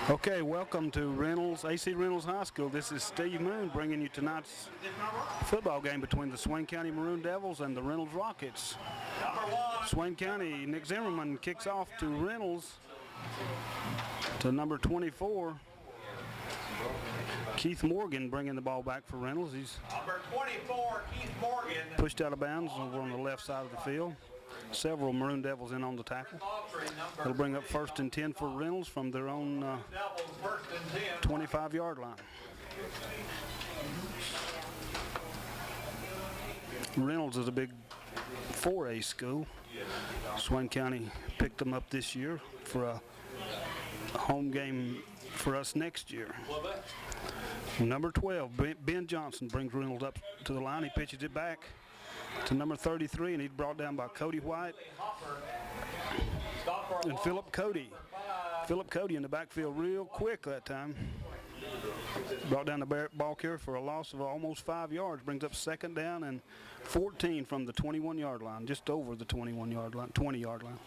Okay, welcome to Reynolds, AC Reynolds High School. This is Steve Moon bringing you tonight's football game between the Swain County Maroon Devils and the Reynolds Rockets. Swain County, Nick Zimmerman kicks off to Reynolds to number 24. Keith Morgan bringing the ball back for Reynolds. He's number 24, Keith Morgan. Pushed out of bounds over on the left side of the field. Several Maroon Devils in on the tackle. It'll bring up 1st and 10 for Reynolds from their own 25-yard line. Reynolds is a big 4A school. Swain County picked them up this year for a home game for us next year. Number 12, Ben Johnson brings Reynolds up to the line. He pitches it back to number 33, and he's brought down by Cody White and Philip Cody. Philip Cody in the backfield real quick that time. Brought down the ball carrier for a loss of almost 5 yards. Brings up 2nd down and 14 from the 21-yard line, just over the 21-yard line, 20-yard line.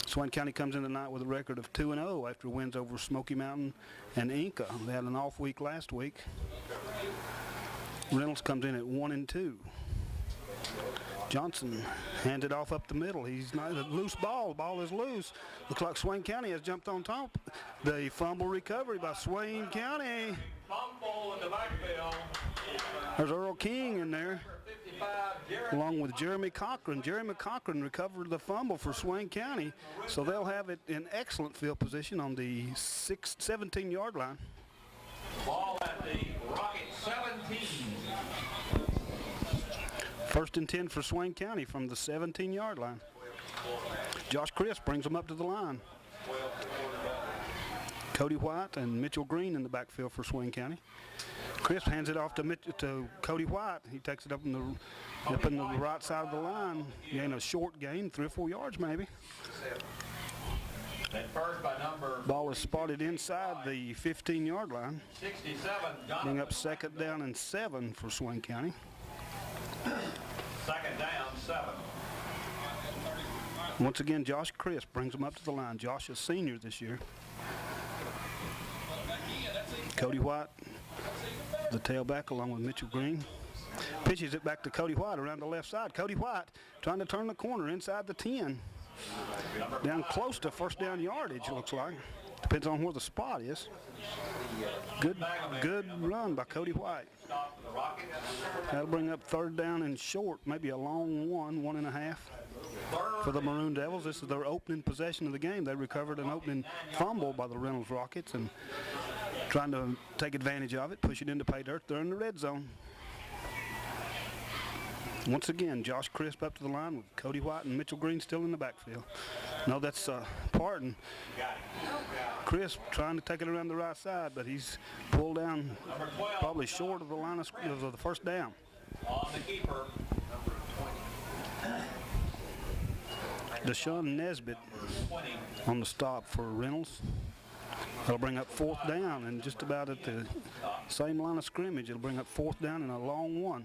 Swain County comes in tonight with a record of 2-0 after wins over Smoky Mountain and Inca. They had an off week last week. Reynolds comes in at 1-2. Johnson hands it off up the middle. He's not a loose ball. The ball is loose. Looks like Swain County has jumped on top. The fumble recovery by Swain County. Fumble in the backfield. There's Earl King in there, along with Jeremy Cochran. Jeremy Cochran recovered the fumble for Swain County, so they'll have it in excellent field position on the 17-yard line. Ball at the Rocket 17. 1st and 10 for Swain County from the 17-yard line. Josh Crisp brings them up to the line. Cody White and Mitchell Green in the backfield for Swain County. Crisp hands it off to Cody White. He takes it up in the right side of the line. Gain a short gain, 3 or 4 yards maybe. First by number Ball is spotted inside the 15-yard line. 67. Bring up 2nd down and 7 for Swain County. 2nd down, 7. Once again, Josh Crisp brings them up to the line. Josh is senior this year. Cody White, the tailback, along with Mitchell Green. Pitches it back to Cody White around the left side. Cody White trying to turn the corner inside the 10. Down close to 1st down yardage, looks like. Depends on where the spot is. Good run by Cody White. That'll bring up 3rd down and short, maybe a long 1.5 for the Maroon Devils. This is their opening possession of the game. They recovered an opening fumble by the Reynolds Rockets and trying to take advantage of it, push it into pay dirt. They're in the red zone. Once again, Josh Crisp up to the line with Cody White and Mitchell Green still in the backfield. No, that's Parton. Crisp trying to take it around the right side, but he's pulled down probably short of the line of the 1st down. On the keeper. Deshaun Nesbitt on the stop for Reynolds. That'll bring up 4th down, and just about at the same line of scrimmage, it'll bring up 4th down and a long 1.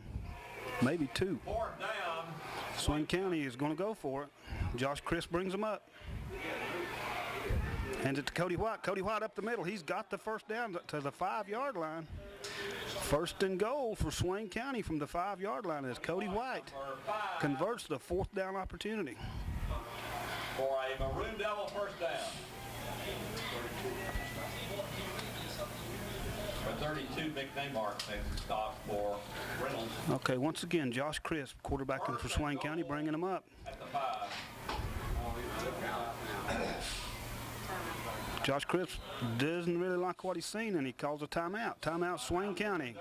Maybe 2. 4th down. Swain County is going to go for it. Josh Crisp brings them up. Hands it to Cody White. Cody White up the middle. He's got the 1st down to the 5-yard line. 1st and goal for Swain County from the 5-yard line as Cody White converts the 4th down opportunity. For a Maroon Devil 1st down. For 32, big name mark stop for Reynolds. Okay, once again, Josh Crisp, quarterbacking for Swain County, bringing them up. At the 5. Josh Crisp doesn't really like what he's seen, and he calls a timeout. Timeout, Swain County.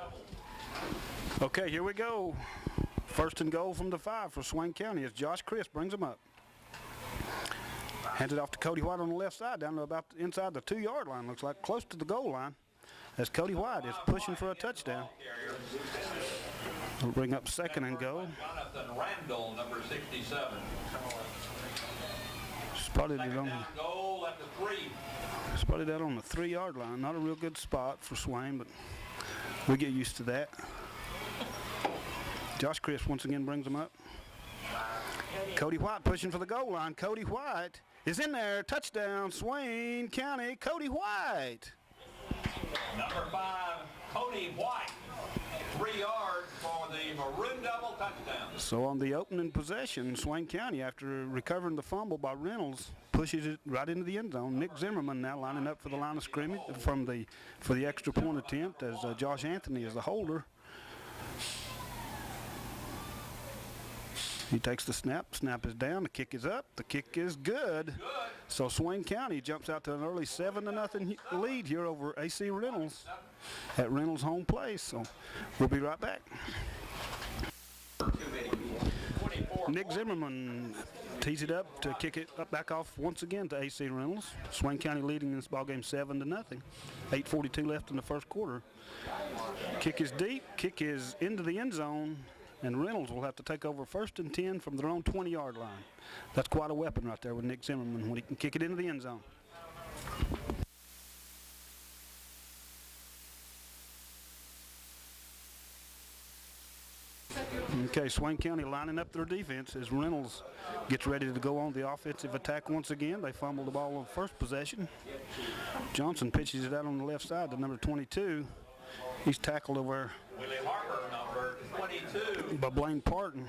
Okay, here we go. 1st and goal from the 5 for Swain County as Josh Crisp brings them up. Hands it off to Cody White on the left side, down to about inside the 2-yard line, looks like, close to the goal line, as Cody White is pushing for a touchdown. We'll bring up 2nd and goal. Jonathan Randall, number 67. Spotted it on goal at the 3. Spotted that on the 3-yard line. Not a real good spot for Swain, but we get used to that. Josh Crisp once again brings them up. Cody White pushing for the goal line. Cody White is in there. Touchdown, Swain County, Cody White. Number 5, Cody White. 3 yards for the Maroon Devil touchdown. So on the opening possession, Swain County, after recovering the fumble by Reynolds, pushes it right into the end zone. Nick Zimmerman now lining up for the line of scrimmage for the extra point attempt, as Josh Anthony is the holder. He takes the snap. Snap is down. The kick is up. The kick is good. So Swain County jumps out to an early 7-0 lead here over AC Reynolds at Reynolds' home place. So we'll be right back. Nick Zimmerman tees it up to kick it back off once again to AC Reynolds. Swain County leading this ball game 7-0. 8:42 left in the first quarter. Kick is deep. Kick is into the end zone. And Reynolds will have to take over 1st and 10 from their own 20-yard line. That's quite a weapon right there with Nick Zimmerman when he can kick it into the end zone. Okay, Swain County lining up their defense as Reynolds gets ready to go on the offensive attack once again. They fumbled the ball on first possession. Johnson pitches it out on the left side to number 22. He's tackled over Willie Harper, number 22. by Blaine Parton.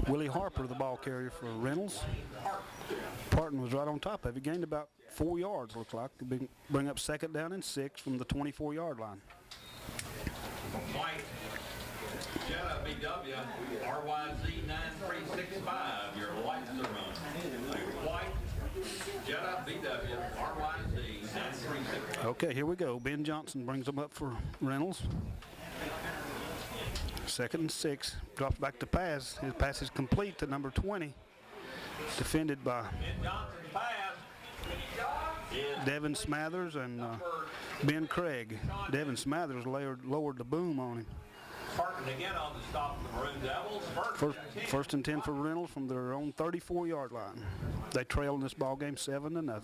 Willie Harper, the ball carrier for Reynolds. Parton was right on top of it. Gained about 4 yards, looks like. Bring up 2nd down and 6 from the 24-yard line. White, Jetta BW, RYZ 9365, your lights are on. White, Jetta BW, RYZ 9365. Okay, here we go. Ben Johnson brings them up for Reynolds. 2nd and 6. Drops back to pass. His pass is complete to number 20. Defended by Ben Johnson's pass is Devin Smathers and Ben Craig. Devin Smathers lowered the boom on him. Parton again on the stop of the Maroon Devils. First and 10 for Reynolds from their own 34-yard line. They trail in this ball game 7-0.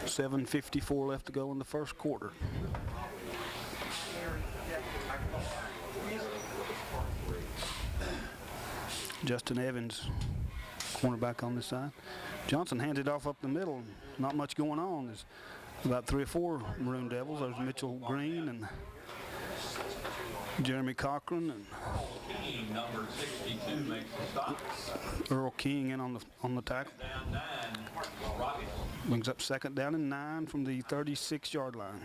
7:54 left to go in the first quarter. Justin Evans, cornerback on this side. Johnson hands it off up the middle. Not much going on. There's about 3 or 4 Maroon Devils. There's Mitchell Green and Jeremy Cochran and King, number 62, makes the stop. Earl King in on the tackle. Down 9, Rockets. Brings up 2nd down and 9 from the 36-yard line.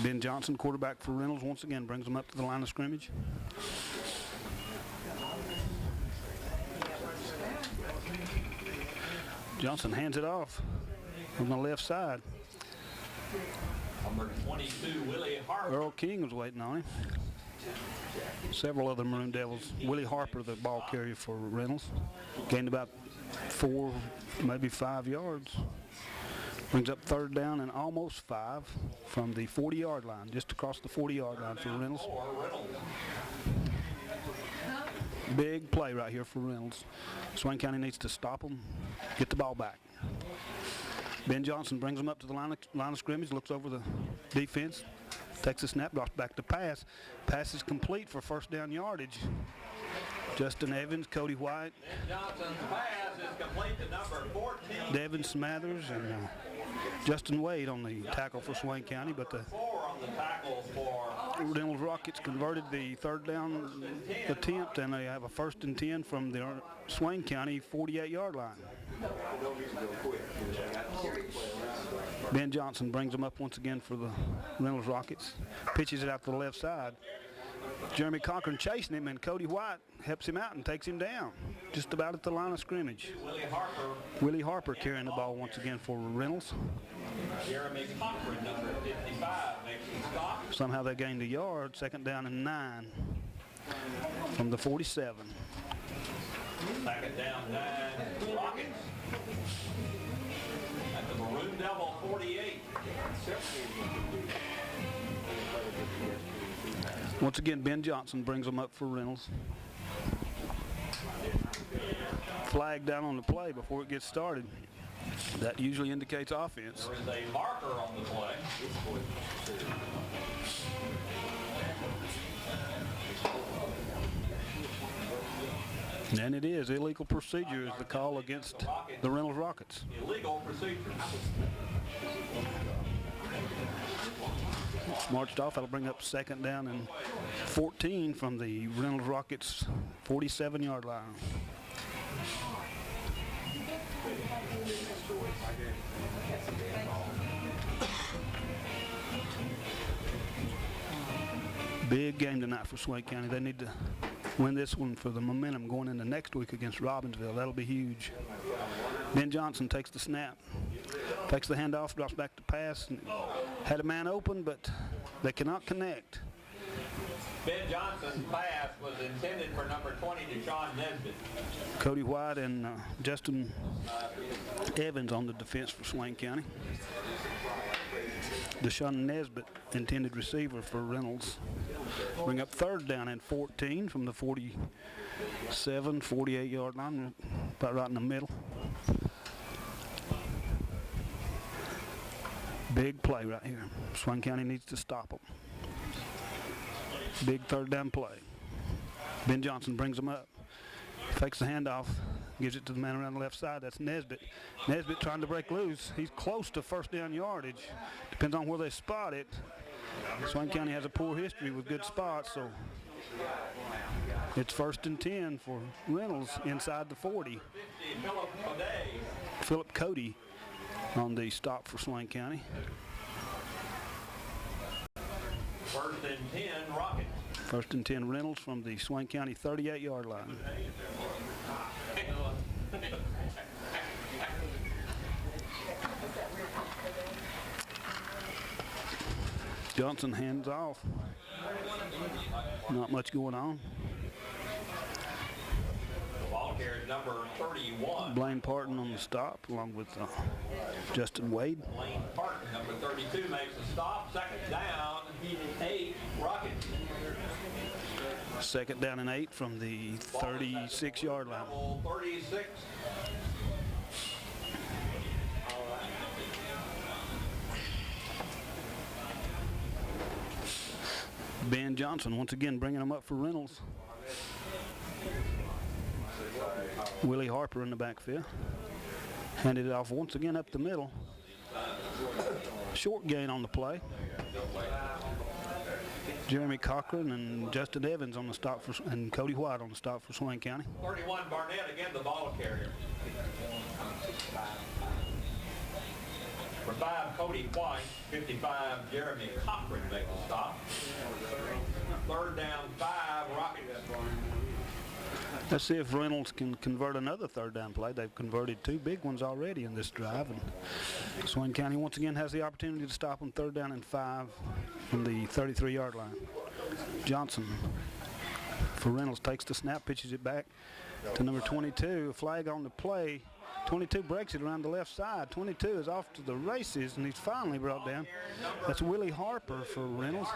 Ben Johnson, quarterback for Reynolds, once again brings them up to the line of scrimmage. Johnson hands it off on the left side. Number 22, Willie Harper. Earl King was waiting on him. Several other Maroon Devils. Willie Harper, the ball carrier for Reynolds, gained about 4, maybe 5 yards. Brings up 3rd down and almost 5 from the 40-yard line, just across the 40-yard line for Reynolds. Big play right here for Reynolds. Swain County needs to stop them, get the ball back. Ben Johnson brings them up to the line of scrimmage, looks over the defense, takes a snap, drops back to pass. Pass is complete for 1st down yardage. Justin Evans, Cody White, Johnson's pass is complete to number 14. Devin Smathers, and Justin Wade on the tackle for Swain County, but the 4 on the tackle for Reynolds Rockets converted the 3rd down attempt, and they have a 1st and 10 from the Swain County 48-yard line. Ben Johnson brings them up once again for the Reynolds Rockets. Pitches it out to the left side. Jeremy Cochran chasing him, and Cody White helps him out and takes him down just about at the line of scrimmage. Willie Harper carrying the ball once again for Reynolds. Jeremy Cochran, number 55, makes the stop. Somehow they gained a yard. 2nd down and 9 from the 47. 2nd down, 9, Rockets. At the Maroon Devil 48. Once again, Ben Johnson brings them up for Reynolds. Flag down on the play before it gets started. That usually indicates offense. There is a marker on the play. And it is. Illegal procedure is the call against the Reynolds Rockets. Illegal procedure. Marched off. That'll bring up second down and 14 from the Reynolds Rockets 47-yard line. Big game tonight for Swain County. They need to win this one for the momentum going into next week against Robbinsville. That'll be huge. Ben Johnson takes the snap, takes the handoff, drops back to pass. Had a man open, but they cannot connect. Ben Johnson's pass was intended for number 20, Deshaun Nesbitt. Cody White and Justin Evans on the defense for Swain County. Deshaun Nesbitt, intended receiver for Reynolds. Bring up third down and 14 from the 47, 48-yard line, about right in the middle. Big play right here. Swain County needs to stop them. Big third down play. Ben Johnson brings them up. Fakes the handoff. Gives it to the man around the left side. That's Nesbitt. Nesbitt trying to break loose. He's close to first down yardage. Depends on where they spot it. Swain County has a poor history with good spots, so it's 1st and 10 for Reynolds inside the 40. Philip Cody on the stop for Swain County. 1st and 10, Rockets. 1st and 10 Reynolds from the Swain County 38-yard line. Johnson hands off. Not much going on. The ball carrier number 31. Blaine Parton on the stop, along with Justin Wade. Blaine Parton, number 32, makes the stop. Second down, 8, Rockets. Second down and 8 from the 36-yard line. 36. Ben Johnson once again bringing them up for Reynolds. Willie Harper in the backfield. Handed it off once again up the middle. Short gain on the play. Jeremy Cochran and Justin Evans on the stop for, and Cody White on the stop for Swain County. 31 Barnett, again the ball carrier. For 5, Cody White. 55, Jeremy Cochran makes the stop. Third down, 5, Rockets. Let's see if Reynolds can convert another third down play. They've converted 2 big ones already in this drive. And Swain County once again has the opportunity to stop on third down and 5 from the 33-yard line. Johnson for Reynolds takes the snap, pitches it back to number 22. A flag on the play. 22 breaks it around the left side. 22 is off to the races, and he's finally brought down. That's Willie Harper for Reynolds.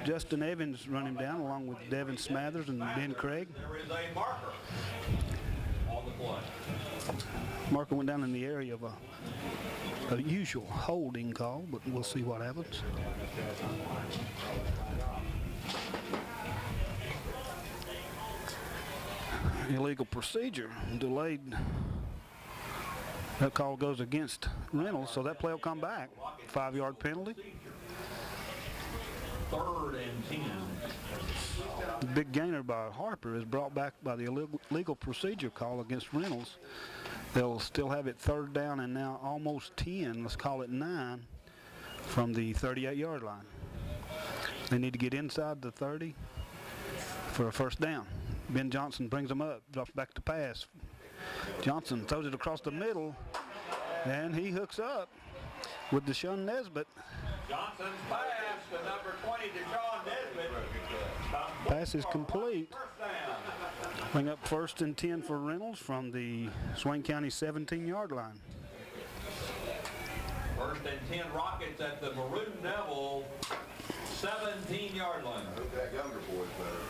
Justin Evans run him down along with Devin Smathers and Ben Craig. There is a marker on the play. Marker went down in the area of a usual holding call, but we'll see what happens. Illegal procedure, delayed. That call goes against Reynolds, so that play will come back. 5-yard penalty. 3rd and 10. The big gainer by Harper is brought back by the illegal procedure call against Reynolds. They'll still have it third down and now almost 10, let's call it 9, from the 38-yard line. They need to get inside the 30 for a first down. Ben Johnson brings them up, drops back to pass. Johnson throws it across the middle, and he hooks up with Deshaun Nesbitt. Johnson's pass to number 20, Deshaun Nesbitt. Pass is complete. Bring up 1st and 10 for Reynolds from the Swain County 17-yard line. 1st and 10 Rockets at the Maroon Devil 17-yard line. That younger boy's better.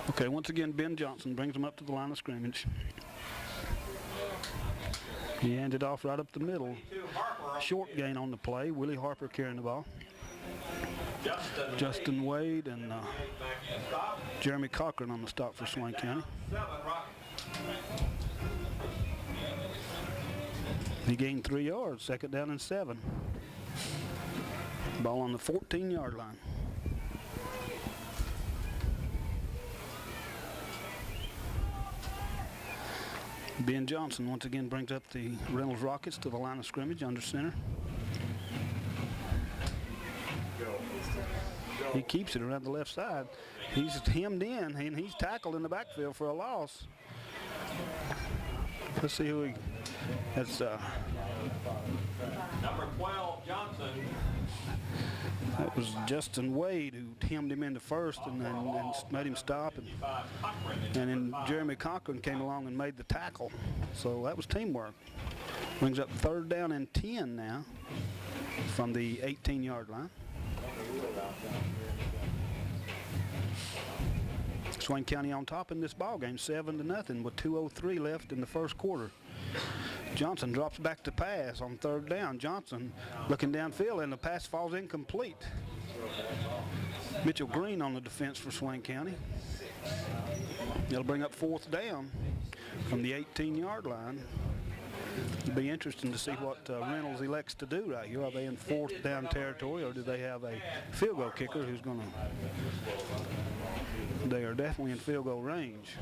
Okay, once again, Ben Johnson brings them up to the line of scrimmage. He handed off right up the middle. Short gain on the play. Willie Harper carrying the ball. Justin Wade and Back to stop. Jeremy Cochran on the stop for Swain County. 7 Rockets. He gained 3 yards, second down and 7. Ball on the 14-yard line. Ben Johnson once again brings up the Reynolds Rockets to the line of scrimmage under center. He keeps it around the left side. He's hemmed in, and he's tackled in the backfield for a loss. Let's see who he... That's Number 12, Johnson. that was Justin Wade who hemmed him into first and made him stop. And then Jeremy Cochran came along and made the tackle. So that was teamwork. Brings up third down and 10 now from the 18-yard line. Swain County on top in this ball game, 7-0 with 2:03 left in the first quarter. Johnson drops back to pass on third down. Johnson looking downfield, and the pass falls incomplete. Mitchell Green on the defense for Swain County. It'll bring up fourth down from the 18-yard line. It'll be interesting to see what Reynolds elects to do right here. Are they in fourth down territory, or do they have a field goal kicker who's going to... They are definitely in field goal range.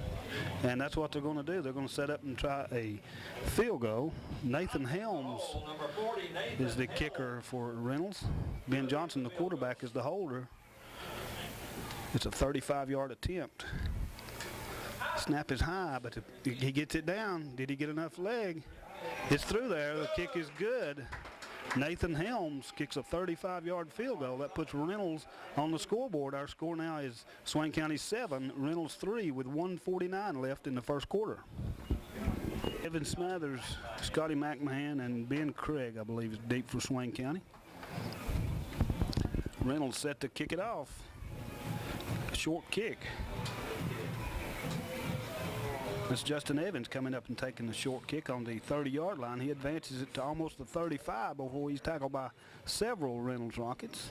And that's what they're going to do. They're going to set up and try a field goal. Nathan Helms is the kicker for Reynolds. Ben Johnson, the quarterback, is the holder. It's a 35-yard attempt. Snap is high, but he gets it down. Did he get enough leg? It's through there. The kick is good. Nathan Helms kicks a 35-yard field goal. That puts Reynolds on the scoreboard. Our score now is Swain County 7, Reynolds 3 with 1:49 left in the first quarter. Evan Smathers, Scotty McMahon, and Ben Craig, I believe, is deep for Swain County. Reynolds set to kick it off. A short kick. That's Justin Evans coming up and taking the short kick on the 30-yard line. He advances it to almost the 35 before he's tackled by several Reynolds Rockets.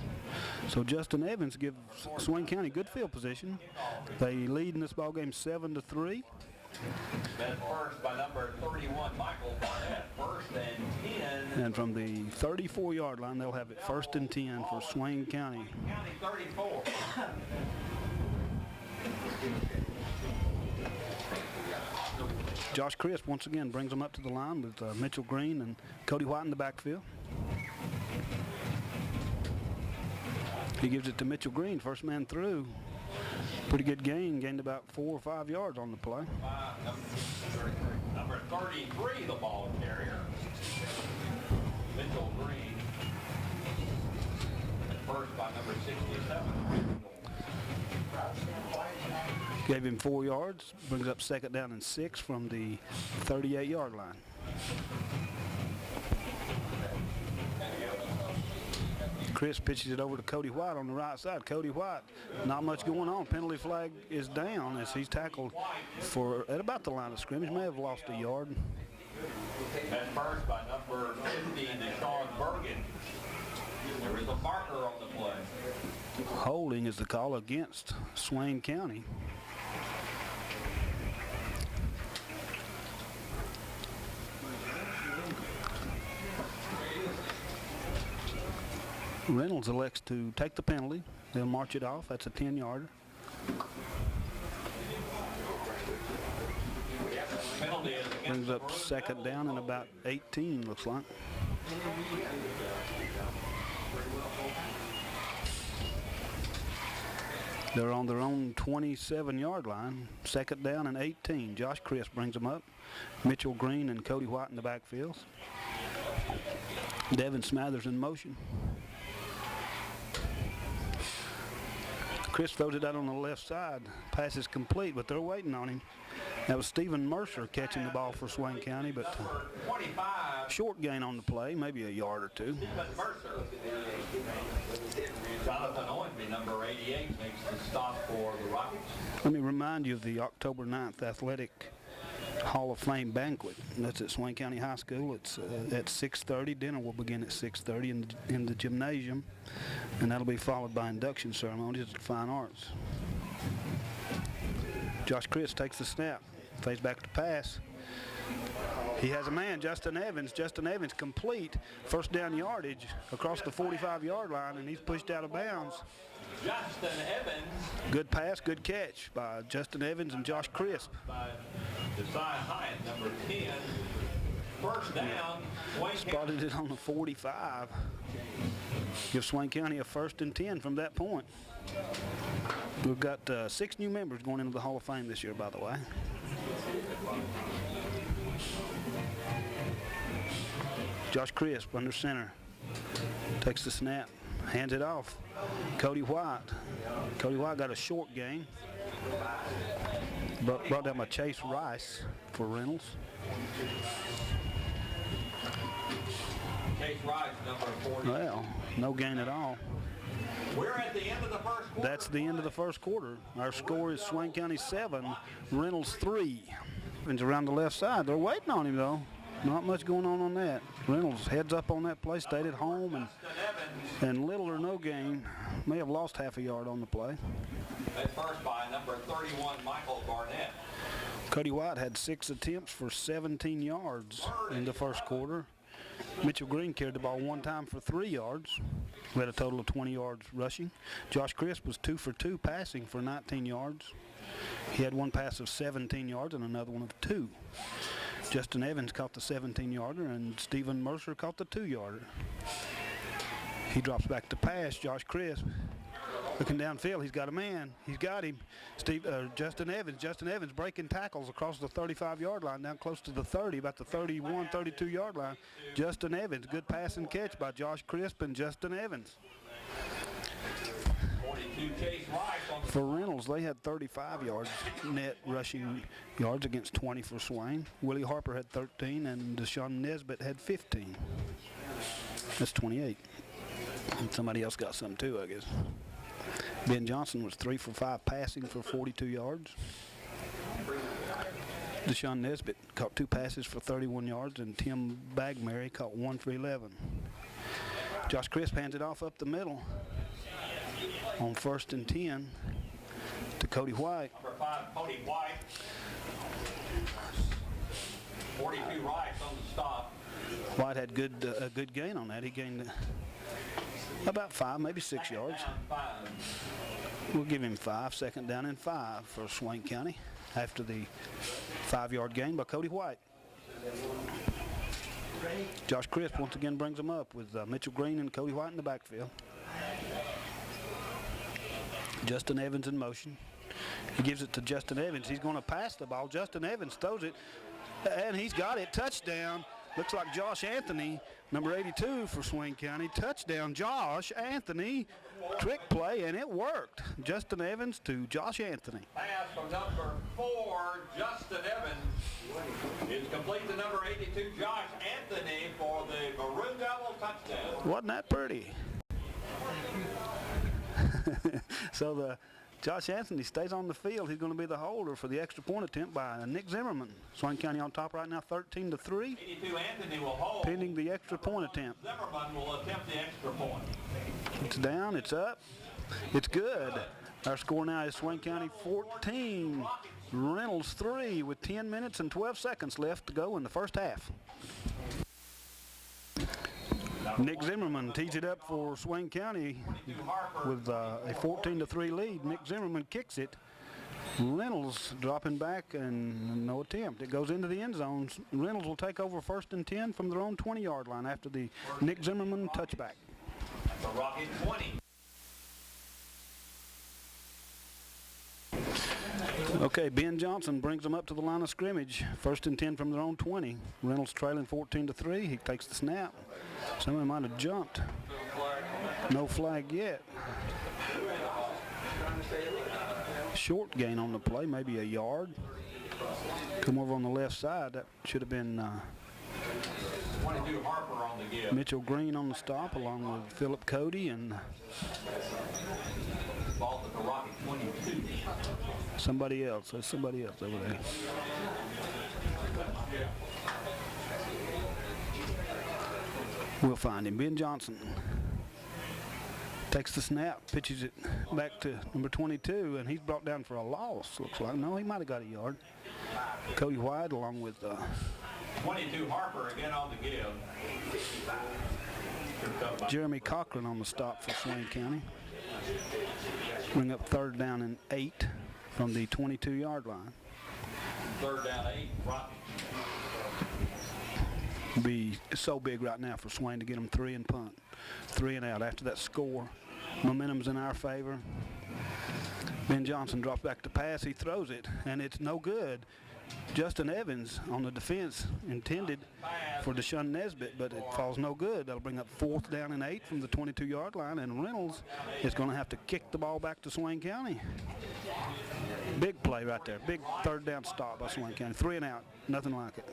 So Justin Evans gives Swain County good field position. They lead in this ball game 7-3. Then first by number 31, Michael Barnett. First and 10. And from the 34-yard line, they'll have it first and 10 for Swain County. County 34. Josh Crisp once again brings them up to the line with Mitchell Green and Cody White in the backfield. He gives it to Mitchell Green, first man through. Pretty good gain, gained about 4 or 5 yards on the play. Number 33, the ball carrier. Mitchell Green. First by number 67. Gave him 4 yards, brings up second down and 6 from the 38-yard line. Chris pitches it over to Cody White on the right side. Cody White, not much going on. Penalty flag is down as he's tackled at about the line of scrimmage. May have lost a yard. And first by number 50, Deshaun Bergen. There is a marker on the play. Holding is the call against Swain County. Reynolds elects to take the penalty. They'll march it off. That's a 10-yarder. Penalty is against Brings up second down and about 18, looks like. They're on their own 27-yard line. Second down and 18. Josh Crisp brings them up. Mitchell Green and Cody White in the backfields. Devin Smathers in motion. Chris throws it out on the left side. Pass is complete, but they're waiting on him. That was Stephen Mercer catching the ball for Swain County, but 25. Short gain on the play, maybe a yard or two. Stephen Mercer. Jonathan Owenby, number 88, makes the stop for the Rockets. Let me remind you of the October 9th athletic Hall of Fame banquet. That's at Swain County High School. It's at 6:30. Dinner will begin at 6:30 in the gymnasium, and that'll be followed by induction ceremonies at the Fine Arts. Josh Chris takes the snap, fades back to pass. He has a man, Justin Evans. Justin Evans complete. First down yardage across the 45-yard line, and he's pushed out of bounds. Justin Evans. Good pass, good catch by Justin Evans and Josh Crisp. By Josiah Hyatt, number 10. First down. Swain Spotted it on the 45. Gives Swain County a 1st and 10 from that point. We've got 6 new members going into the Hall of Fame this year, by the way. Josh Crisp under center. Takes the snap. Hands it off. Cody White. Cody White got a short gain. Brought down by Chase Rice for Reynolds. Chase Rice, number 40. Well, no gain at all. We're at the end of the first quarter. That's the end of the first quarter. Our score is Swain County 7, Reynolds 3. Evans around the left side. They're waiting on him, though. Not much going on that. Reynolds heads up on that play, stayed at home, and little or no gain. May have lost half a yard on the play. At first by number 31, Michael Barnett. Cody White had 6 attempts for 17 yards in the first quarter. Mitchell Green carried the ball 1 time for 3 yards. We had a total of 20 yards rushing. Josh Crisp was 2 for 2 passing for 19 yards. He had 1 pass of 17 yards and another one of 2. Justin Evans caught the 17-yarder, and Stephen Mercer caught the 2-yarder. He drops back to pass. Josh Crisp looking downfield. He's got a man. He's got him. Justin Evans. Justin Evans breaking tackles across the 35-yard line, down close to the 30, about the 31, 32-yard line. Justin Evans. Good pass and catch by Josh Crisp and Justin Evans. 42, Chase Rice on the For Reynolds, they had 35 yards net rushing yards against 20 for Swain. Willie Harper had 13, and Deshaun Nesbitt had 15. That's 28. And somebody else got some too, I guess. Ben Johnson was 3 for 5 passing for 42 yards. Deshaun Nesbitt caught 2 passes for 31 yards, and Tim Bagmary caught 1 for 11. Josh Crisp hands it off up the middle on 1st and 10 to Cody White. number 5, Cody White. 42 Rice on the stop. White had a good gain on that. He gained about 5, maybe 6 yards. Down 5. We'll give him 5. 2nd down and 5 for Swain County after the 5-yard gain by Cody White. Josh Crisp once again brings him up with Mitchell Green and Cody White in the backfield. Justin Evans in motion. He gives it to Justin Evans. He's going to pass the ball. Justin Evans throws it, and he's got it. Touchdown. Looks like Josh Anthony, number 82 for Swain County. Touchdown, Josh Anthony. Trick play, and it worked. Justin Evans to Josh Anthony. Pass from number 4, Justin Evans. Is complete to number 82, Josh Anthony, for the Maroon Devil touchdown. Wasn't that pretty? So Josh Anthony stays on the field. He's going to be the holder for the extra point attempt by Nick Zimmerman. Swain County on top right now, 13-3. 82 Anthony will hold. Pending the extra point attempt. Zimmerman will attempt the extra point. It's down, it's up, it's good. Our score now is Swain County 14, Reynolds 3 with 10 minutes and 12 seconds left to go in the first half. Nick Zimmerman tees it up for Swain County with a 14-3 lead. Nick Zimmerman kicks it. Reynolds dropping back and no attempt. It goes into the end zone. Reynolds will take over 1st and 10 from their own 20-yard line after the Nick Zimmerman touchback. The Rocket 20. Okay, Ben Johnson brings them up to the line of scrimmage. 1st and 10 from their own 20. Reynolds trailing 14-3. He takes the snap. Somebody might have jumped. No flag yet. Short gain on the play, maybe a yard. Come over on the left side. That should have been 22 Harper on the give. Mitchell Green on the stop along with Philip Cody and Ball at the Rocket 22. somebody else. There's somebody else over there. We'll find him. Ben Johnson takes the snap, pitches it back to number 22, and he's brought down for a loss, looks like. No, he might have got a yard. Cody White along with 22 Harper again on the give. Jeremy Cochran on the stop for Swain County. Bring up 3rd down and 8 from the 22-yard line. 3rd down 8, Rocky. Be so big right now for Swain to get them 3 and punt. 3 and out after that score. Momentum's in our favor. Ben Johnson drops back to pass. He throws it, and it's no good. Justin Evans on the defense intended for Deshaun Nesbitt, but it falls no good. That'll bring up 4th down and 8 from the 22-yard line, and Reynolds is going to have to kick the ball back to Swain County. Big play right there. Big 3rd down stop by Swain County. 3 and out. Nothing like it.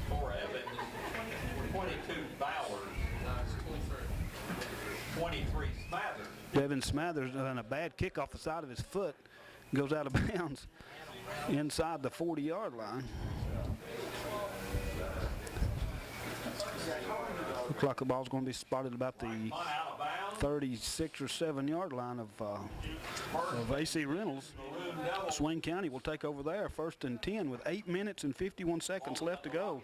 For Evans, 22 Bowers, 23 Smathers. Devin Smathers on a bad kick off the side of his foot, goes out of bounds inside the 40-yard line. Looks like the ball's going to be spotted about the 36 or 7-yard line of AC Reynolds. Swain County will take over there, 1st and 10 with 8 minutes and 51 seconds left to go.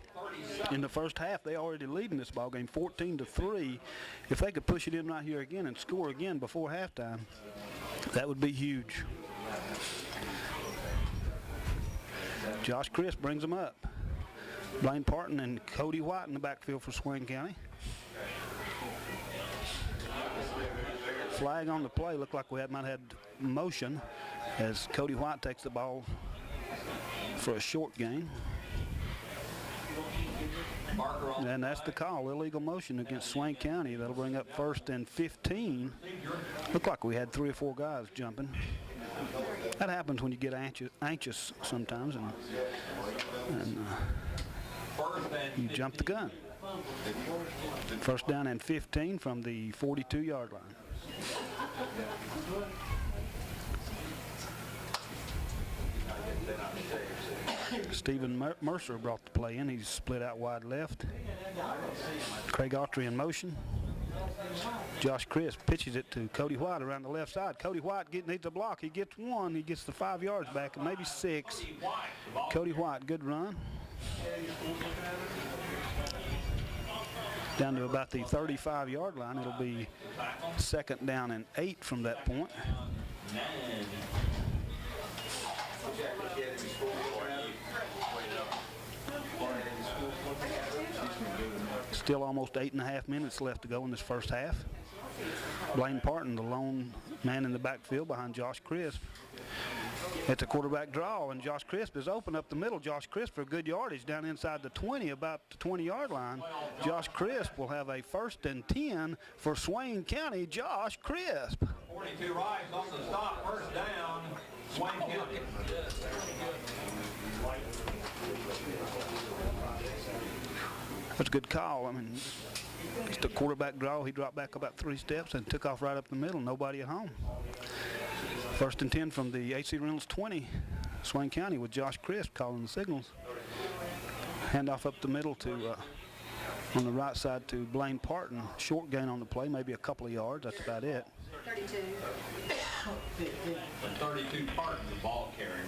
In the first half, they already lead in this ball game, 14-3. If they could push it in right here again and score again before halftime, that would be huge. Josh Crisp brings them up. Blaine Parton and Cody White in the backfield for Swain County. Flag on the play. Looked like we might have had motion as Cody White takes the ball for a short gain. And that's the call, illegal motion against Swain County. That'll bring up 1st and 15. Looked like we had 3 or 4 guys jumping. That happens when you get anxious sometimes, and you jump the gun. 1st down and 15 from the 42-yard line. Stephen Mercer brought the play in. He's split out wide left. Craig Autry in motion. Josh Crisp pitches it to Cody White around the left side. Cody White needs a block. He gets 1. He gets the 5 yards back, and maybe 6. Cody White, good run. Down to about the 35-yard line. It'll be 2nd down and 8 from that point. Still almost 8.5 minutes left to go in this first half. Blaine Parton, the lone man in the backfield behind Josh Crisp. It's a quarterback draw, and Josh Crisp is open up the middle. Josh Crisp for good yardage down inside the 20, about the 20-yard line. Josh Crisp will have a 1st and 10 for Swain County. Josh Crisp. 42 Rice on the stop, 1st down, Swain County. That's a good call. I mean, just a quarterback draw. He dropped back about 3 steps and took off right up the middle. Nobody at home. 1st and 10 from the AC Reynolds 20. Swain County with Josh Crisp calling the signals. Handoff up the middle to, on the right side to Blaine Parton. Short gain on the play, maybe a couple of yards. That's about it. 32. 32 Parton, the ball carrier.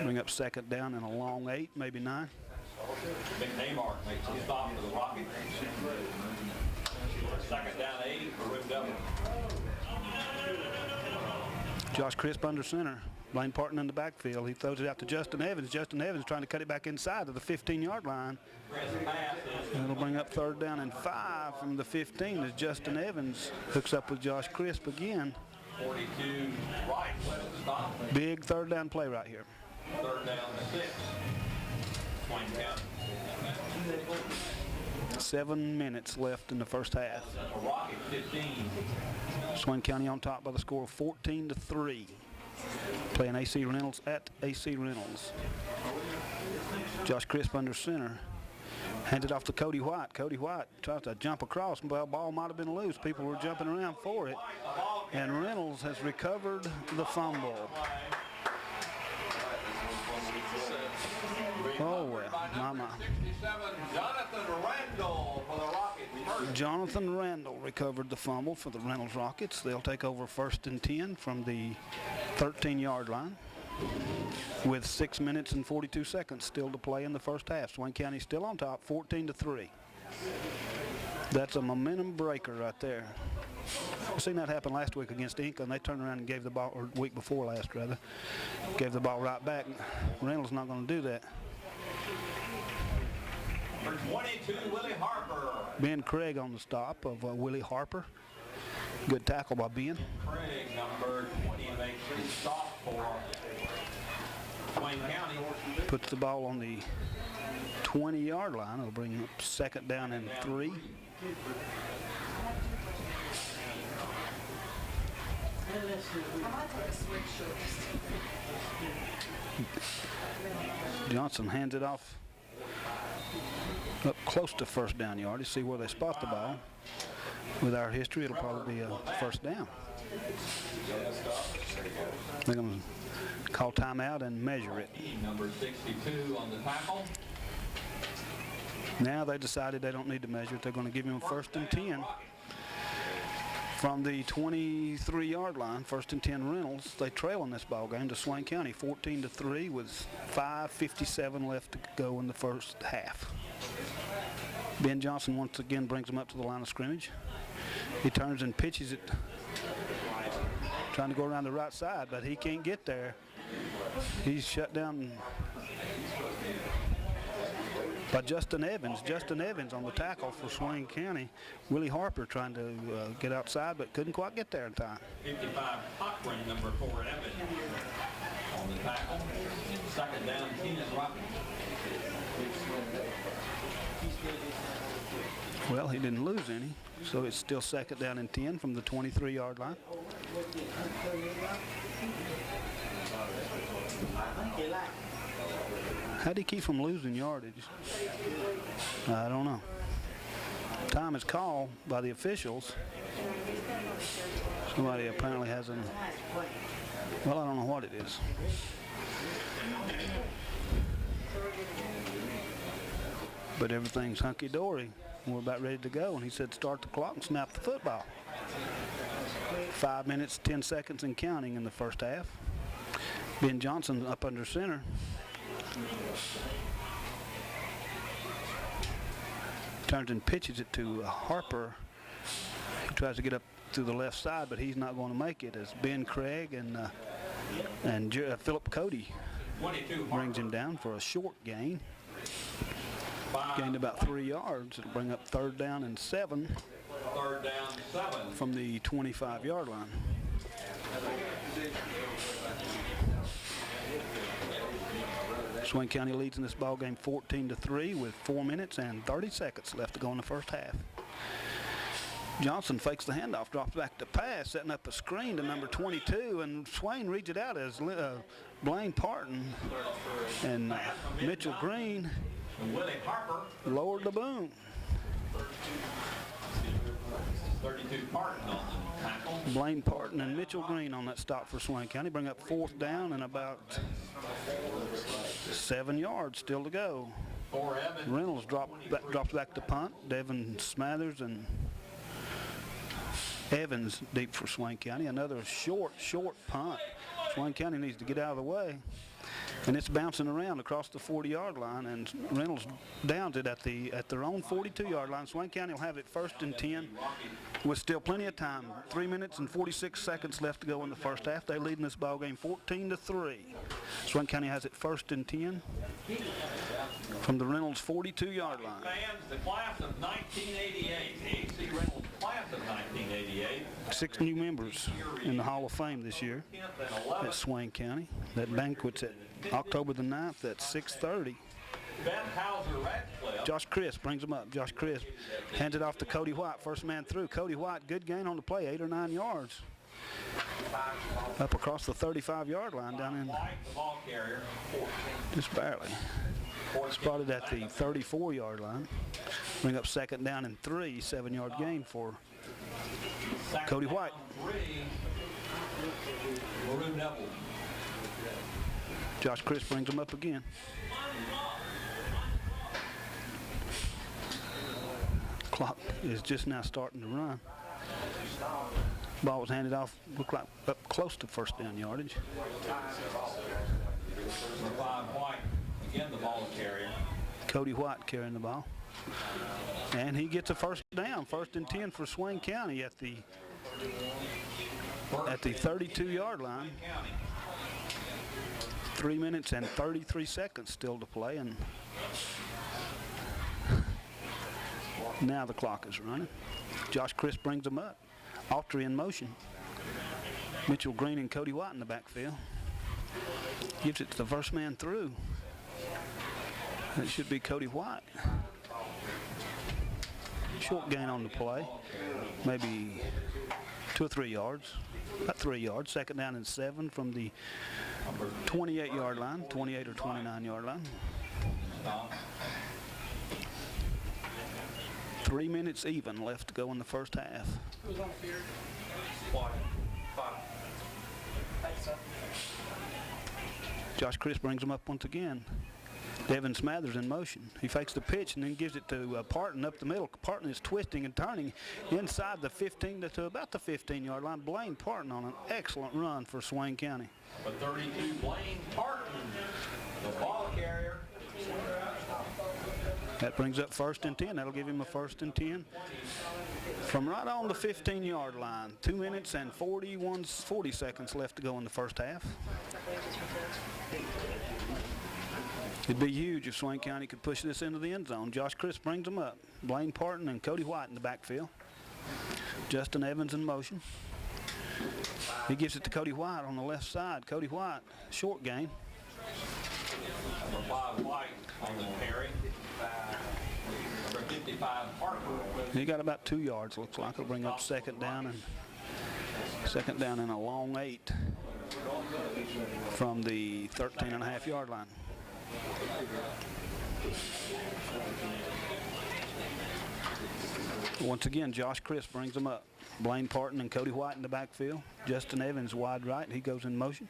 Bring up 2nd down and a long 8, maybe 9. McNamar makes a stop for the Rockets. 2nd down 8 for Rip Double. Josh Crisp under center. Blaine Parton in the backfield. He throws it out to Justin Evans. Justin Evans trying to cut it back inside to the 15-yard line. And it'll bring up 3rd down and 5 from the 15 as Justin Evans hooks up with Josh Crisp again. 42 right. Stop. Big 3rd down play right here. 3rd down 6. Swain County. 7 minutes left in the first half. Rocket 15. Swain County on top by the score of 14-3. Playing AC Reynolds at AC Reynolds. Josh Crisp under center. Handed off to Cody White. Cody White tries to jump across. Well, ball might have been loose. People were jumping around for it. And Reynolds has recovered the fumble. by number 67, Jonathan Randall for the Rockets. First. Jonathan Randall recovered the fumble for the Reynolds Rockets. They'll take over 1st and 10 from the 13-yard line with 6 minutes and 42 seconds still to play in the first half. Swain County still on top, 14-3. That's a momentum breaker right there. I've seen that happen last week against Inca, and they turned around and gave the ball, or week before last rather, gave the ball right back. Reynolds not going to do that. Number 22, Willie Harper. Ben Craig on the stop of Willie Harper. Good tackle by Ben. Craig, number 20, makes the stop for Swain County. Puts the ball on the 20-yard line. It'll bring up 2nd down and 3. Johnson hands it off up close to 1st down yardage. See where they spot the ball. With our history, it'll probably be a 1st down. They're going to call timeout and measure it. Number 62 on the tackle. Now they decided they don't need to measure it. They're going to give him 1st and 10. From the 23-yard line, 1st and 10 Reynolds. They trail in this ball game to Swain County, 14-3 with 5:57 left to go in the first half. Ben Johnson once again brings them up to the line of scrimmage. He turns and pitches it, trying to go around the right side, but he can't get there. He's shut down by Justin Evans. Justin Evans on the tackle for Swain County. Willie Harper trying to get outside, but couldn't quite get there in time. 55, Cochran, number 4, Evans on the tackle. And 2nd down, 10 Rockets. Well, he didn't lose any, so it's still 2nd down and 10 from the 23-yard line. How did he keep from losing yardage? I don't know. Time is called by the officials. Somebody apparently has an, well, I don't know what it is. But everything's hunky-dory. We're about ready to go, and he said start the clock and snap the football. 5 minutes, 10 seconds and counting in the first half. Ben Johnson up under center. Turns and pitches it to Harper. He tries to get up to the left side, but he's not going to make it as Ben Craig and Philip Cody brings him down for a short gain. Gained about 3 yards. It'll bring up 3rd down and 7. 3rd down, 7. From the 25-yard line. Swain County leads in this ball game 14-3 with 4 minutes and 30 seconds left to go in the first half. Johnson fakes the handoff, drops back to pass, setting up a screen to number 22, and Swain reads it out as Blaine Parton and Mitchell Green Willie Harper lowered the boom. 32 Parton on the tackle. Blaine Parton and Mitchell Green on that stop for Swain County. Bring up 4th down and about 7 yards still to go. Reynolds drops back to punt. Devin Smathers and Evans deep for Swain County. Another short punt. Swain County needs to get out of the way. And it's bouncing around across the 40-yard line, and Reynolds downs it at their own 42-yard line. Swain County will have it 1st and 10 with still plenty of time. 3 minutes and 46 seconds left to go in the first half. They lead in this ball game 14-3. Swain County has it 1st and 10 from the Reynolds 42-yard line. Fans, the class of 1988, the AC Reynolds class of 1988. 6 new members in the Hall of Fame this year at Swain County. That banquet's at October the 9th at 6:30. Ben Hauser Radcliffe. Josh Crisp brings him up. Josh Crisp hands it off to Cody White. First man through. Cody White, good gain on the play, 8 or 9 yards. Up across the 35-yard line down in, just barely. Spotted at the 34-yard line. Bring up 2nd down and 3, 7-yard gain for Cody White. Josh Crisp brings him up again. Clock is just now starting to run. Ball was handed off, looked like up close to first down yardage. White, again the ball carrier. Cody White carrying the ball. And he gets a first down, 1st and 10 for Swain County at the 32-yard line. 3 minutes and 33 seconds still to play, and now the clock is running. Josh Crisp brings them up. Autry in motion. Mitchell Green and Cody White in the backfield. Gives it to the first man through. It should be Cody White. Short gain on the play. Maybe 2 or 3 yards. About 3 yards. 2nd down and 7 from the 28-yard line. 28 or 29-yard line. 3 minutes even left to go in the first half. Josh Crisp brings him up once again. Devin Smathers in motion. He fakes the pitch and then gives it to Parton up the middle. Parton is twisting and turning inside the 15 to about the 15-yard line. Blaine Parton on an excellent run for Swain County. But 32, Blaine Parton, the ball carrier. That brings up 1st and 10. That'll give him a 1st and 10 from right on the 15-yard line. 2 minutes and 40 seconds left to go in the first half. It'd be huge if Swain County could push this into the end zone. Josh Crisp brings them up. Blaine Parton and Cody White in the backfield. Justin Evans in motion. He gives it to Cody White on the left side. Cody White, short gain. Number 5, White on the carry. Number 55, Parker. He got about 2 yards, looks like. He'll bring up 2nd down and a long 8 from the 13.5-yard line. Once again, Josh Crisp brings them up. Blaine Parton and Cody White in the backfield. Justin Evans wide right. He goes in motion.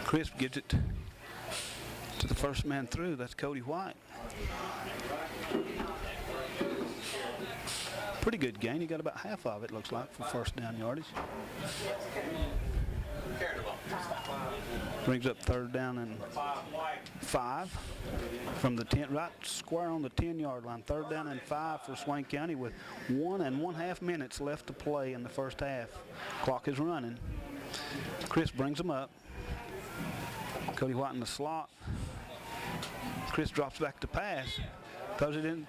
Crisp gives it to the first man through. That's Cody White. Pretty good gain. He got about half of it, looks like, for 1st down yardage. Brings up 3rd down and 5 from the 10, right square on the 10-yard line. 3rd down and 5 for Swain County with 1 1/2 minutes left to play in the first half. Clock is running. Crisp brings them up. Cody White in the slot. Crisp drops back to pass. Throws it in.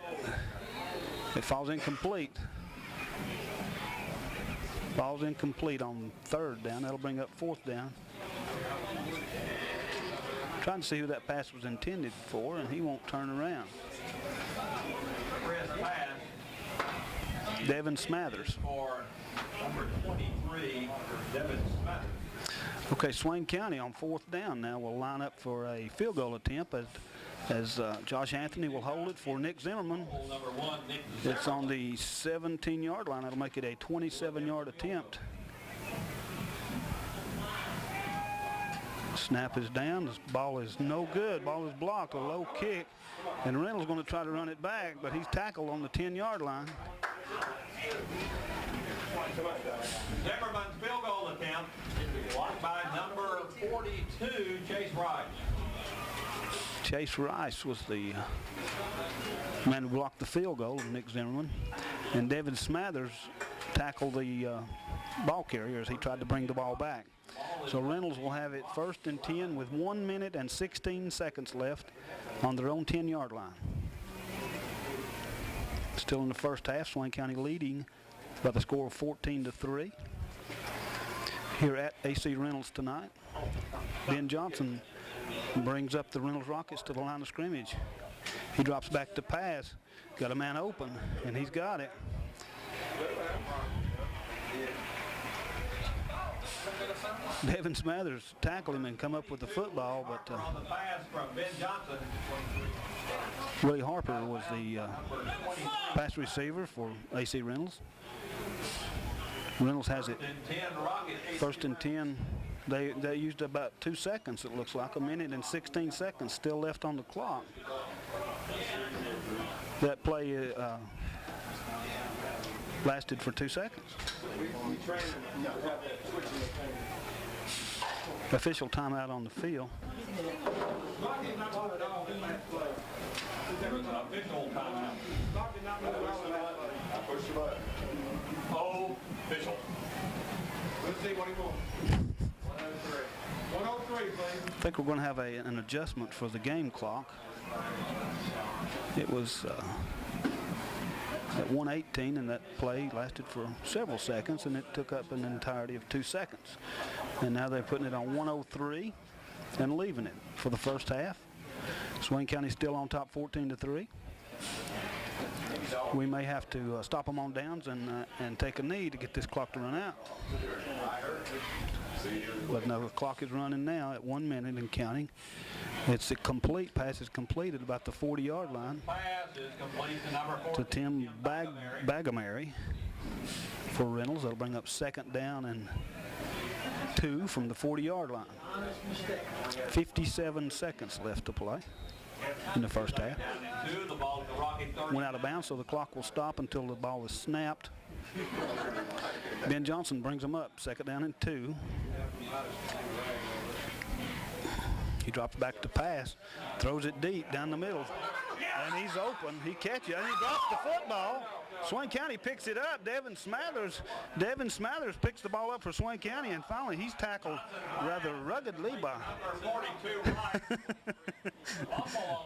It falls incomplete. Ball's incomplete on 3rd down. That'll bring up 4th down. Trying to see who that pass was intended for, and he won't turn around. Devin Smathers. For number 23, Devin Smathers. Okay, Swain County on 4th down now will line up for a field goal attempt as Josh Anthony will hold it for Nick Zimmerman. Number 1, Nick Zimmerman. It's on the 17-yard line. That'll make it a 27-yard attempt. Snap is down. This ball is no good. Ball is blocked. A low kick. And Reynolds is going to try to run it back, but he's tackled on the 10-yard line. Zimmerman's field goal attempt blocked by number 42, Chase Rice. Chase Rice was the man who blocked the field goal of Nick Zimmerman. And Devin Smathers tackled the ball carrier as he tried to bring the ball back. So Reynolds will have it 1st and 10 with 1 minute and 16 seconds left on their own 10-yard line. Still in the first half, Swain County leading by the score of 14-3 here at AC Reynolds tonight. Ben Johnson brings up the Reynolds Rockets to the line of scrimmage. He drops back to pass. Got a man open, and he's got it. Devin Smathers tackled him and come up with the football, but On the pass from Ben Johnson. Willie Harper was the pass receiver for AC Reynolds. Reynolds has it 10 Rockets. 1st and 10. They used about 2 seconds, it looks like. 1 minute and 16 seconds still left on the clock. That play lasted for 2 seconds. Official timeout on the field. Official timeout. I pushed the button. Oh, official. Let's see what he wants. 103, please. I think we're going to have an adjustment for the game clock. It was at 1:18, and that play lasted for several seconds, and it took up an entirety of 2 seconds. And now they're putting it on 103 and leaving it for the first half. Swain County still on top 14-3. We may have to stop them on downs and take a knee to get this clock to run out. But no, the clock is running now at 1 minute and counting. It's a complete pass is completed about the 40-yard line Pass is complete to number 14. to Tim Bagamary for Reynolds. That'll bring up second down and 2 from the 40-yard line. 57 seconds left to play in the first half. The ball to the Rocky 30. Went out of bounds, so the clock will stop until the ball is snapped. Ben Johnson brings them up, second down and 2. He drops back to pass, throws it deep down the middle, and he's open. He catches it, and he drops the football. Swain County picks it up. Devin Smathers picks the ball up for Swain County, and finally he's tackled rather ruggedly by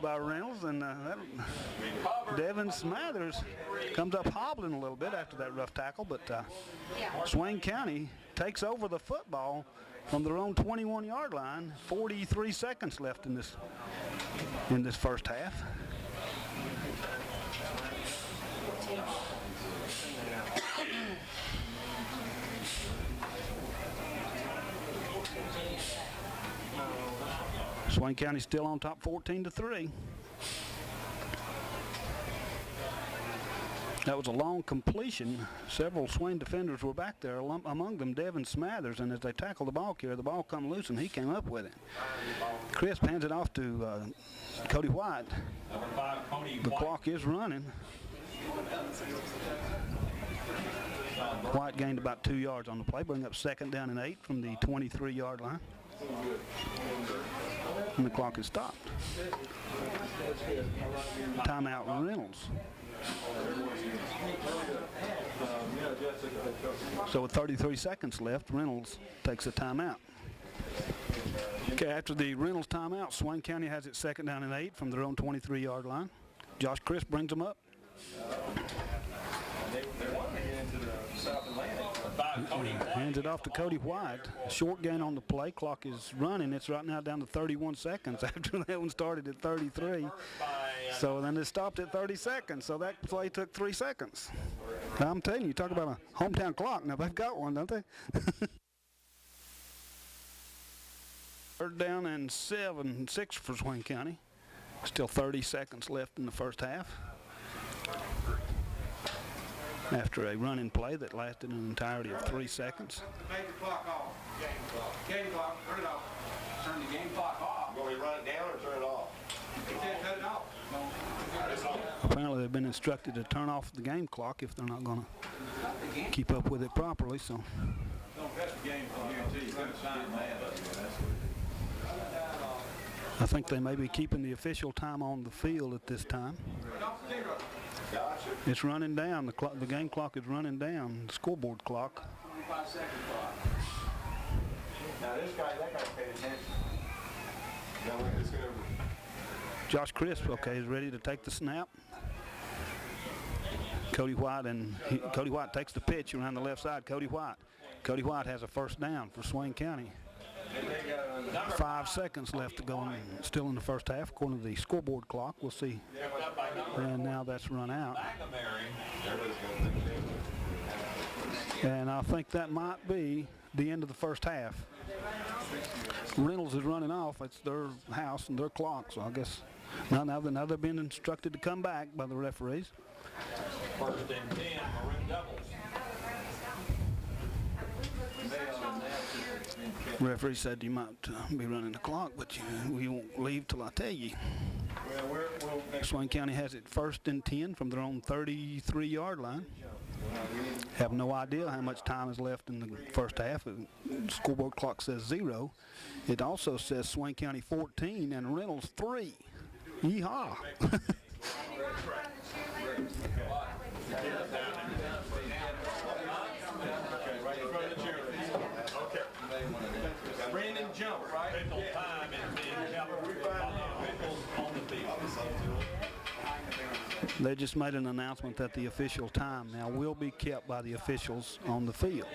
by Reynolds, and Devin Smathers comes up hobbling a little bit after that rough tackle, but Swain County takes over the football from their own 21-yard line. 43 seconds left in this first half. Swain County still on top 14-3. That was a long completion. Several Swain defenders were back there, among them Devin Smathers, and as they tackled the ball carrier, the ball come loose and he came up with it. Crisp hands it off to Cody White. Number 5, Cody The White. clock is running. White gained about 2 yards on the play, bring up second down and 8 from the 23-yard line. And the clock is stopped. Timeout Reynolds. So with 33 seconds left, Reynolds takes a timeout. Okay, after the Reynolds timeout, Swain County has it second down and 8 from their own 23-yard line. Josh Crisp brings them up. Hands it off to Cody White. Short gain on the play. Clock is running. It's right now down to 31 seconds after that one started at 33. So then it stopped at 30 seconds. So that play took 3 seconds. I'm telling you, talk about a hometown clock. Now they've got one, don't they? Third down and 6 for Swain County. Still 30 seconds left in the first half. After a running play that lasted an entirety of 3 seconds. Take the clock off. Game clock, turn it off. Turn the game clock off. You want me to run it down or turn it off? You can't cut it off. Apparently they've been instructed to turn off the game clock if they're not going to keep up with it properly. So Don't cut the game from here until you cut a sign that. I think they may be keeping the official time on the field at this time. It's running down. The game clock is running down. The scoreboard clock. 45-second clock. Now that guy paid attention. Now it's going to... Josh Crisp, okay, is ready to take the snap. Cody White takes the pitch around the left side. Cody White has a first down for Swain County. 5 seconds left to go, still in the first half, according to the scoreboard clock. We'll see. And now that's run out. And I think that might be the end of the first half. Reynolds is running off. It's their house and their clock, so I guess now they're being instructed to come back by the referees. First and 10, Maroon Devils. Referee said you might be running the clock, but we won't leave till I tell you. Well, we'll Swain County has it 1st and 10 from their own 33-yard line. Have no idea how much time is left in the first half. The scoreboard clock says 0. It also says Swain County 14 and Reynolds 3. Yeehaw. Brandon jump, right? Time is being kept by the officials on the field. They just made an announcement that the official time now will be kept by the officials on the field.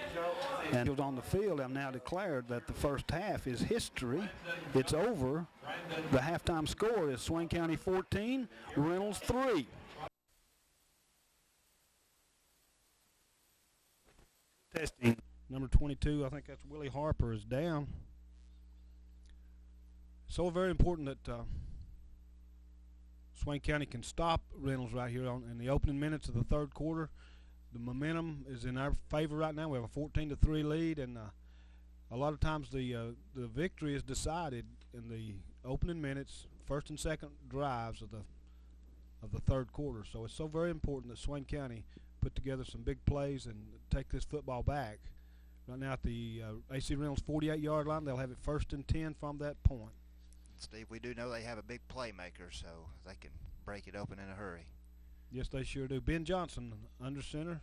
And those on the field have now declared that the first half is history. It's over. The halftime score is Swain County 14, Reynolds 3. Testing. Number 22, I think that's Willie Harper, is down. So very important that Swain County can stop Reynolds right here in the opening minutes of the third quarter. The momentum is in our favor right now. We have a 14-3 lead, and a lot of times the victory is decided in the opening minutes, first and second drives of the third quarter. So it's so very important that Swain County put together some big plays and take this football back. Right now at the AC Reynolds 48-yard line, they'll have it 1st and 10 from that point. Steve, we do know they have a big playmaker, so they can break it open in a hurry. Yes, they sure do. Ben Johnson, under center,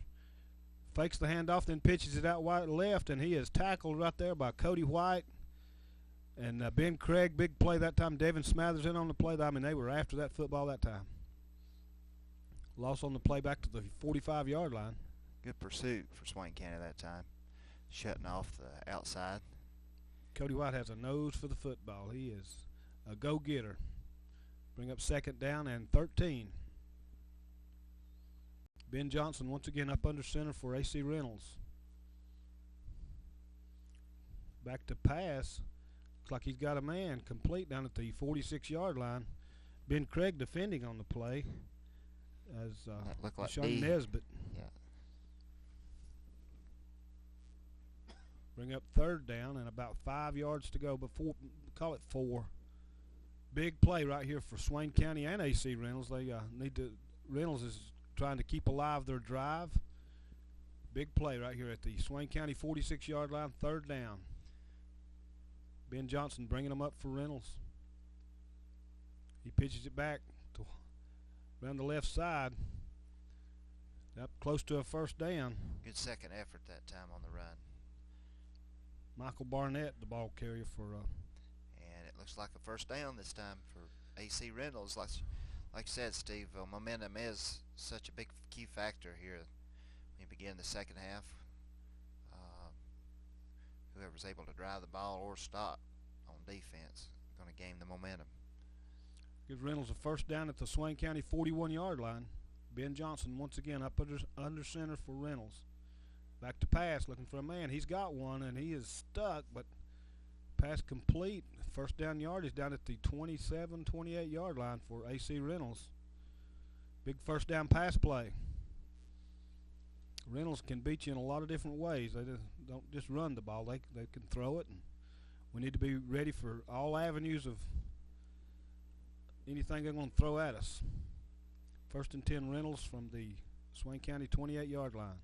fakes the handoff, then pitches it out wide left, and he is tackled right there by Cody White. And Ben Craig, big play that time. Devin Smathers in on the play. I mean, they were after that football that time. Loss on the play back to the 45-yard line. Good pursuit for Swain County that time, shutting off the outside. Cody White has a nose for the football. He is a go-getter. Bring up 2nd down and 13. Ben Johnson once again up under center for AC Reynolds. Back to pass. Looks like he's got a man complete down at the 46-yard line. Ben Craig defending on the play as That looked like Sean D. Nesbitt. Yeah. Bring up 3rd down and about 5 yards to go, but call it 4. Big play right here for Swain County and AC Reynolds. They need to. Reynolds is trying to keep alive their drive. Big play right here at the Swain County 46-yard line, 3rd down. Ben Johnson bringing them up for Reynolds. He pitches it back to around the left side, up close to a 1st down. Good second effort that time on the run. Michael Barnett, the ball carrier for. And it looks like a 1st down this time for AC Reynolds. Like you said, Steve, momentum is such a big key factor here when you begin the second half. Whoever's able to drive the ball or stop on defense is going to gain the momentum. Gives Reynolds a 1st down at the Swain County 41-yard line. Ben Johnson once again up under center for Reynolds. Back to pass, looking for a man. He's got one, and he is stuck, but pass complete. 1st down yardage down at the 27, 28-yard line for AC Reynolds. Big 1st down pass play. Reynolds can beat you in a lot of different ways. They don't just run the ball. They can throw it, and we need to be ready for all avenues of anything they're going to throw at us. 1st and 10 Reynolds from the Swain County 28-yard line.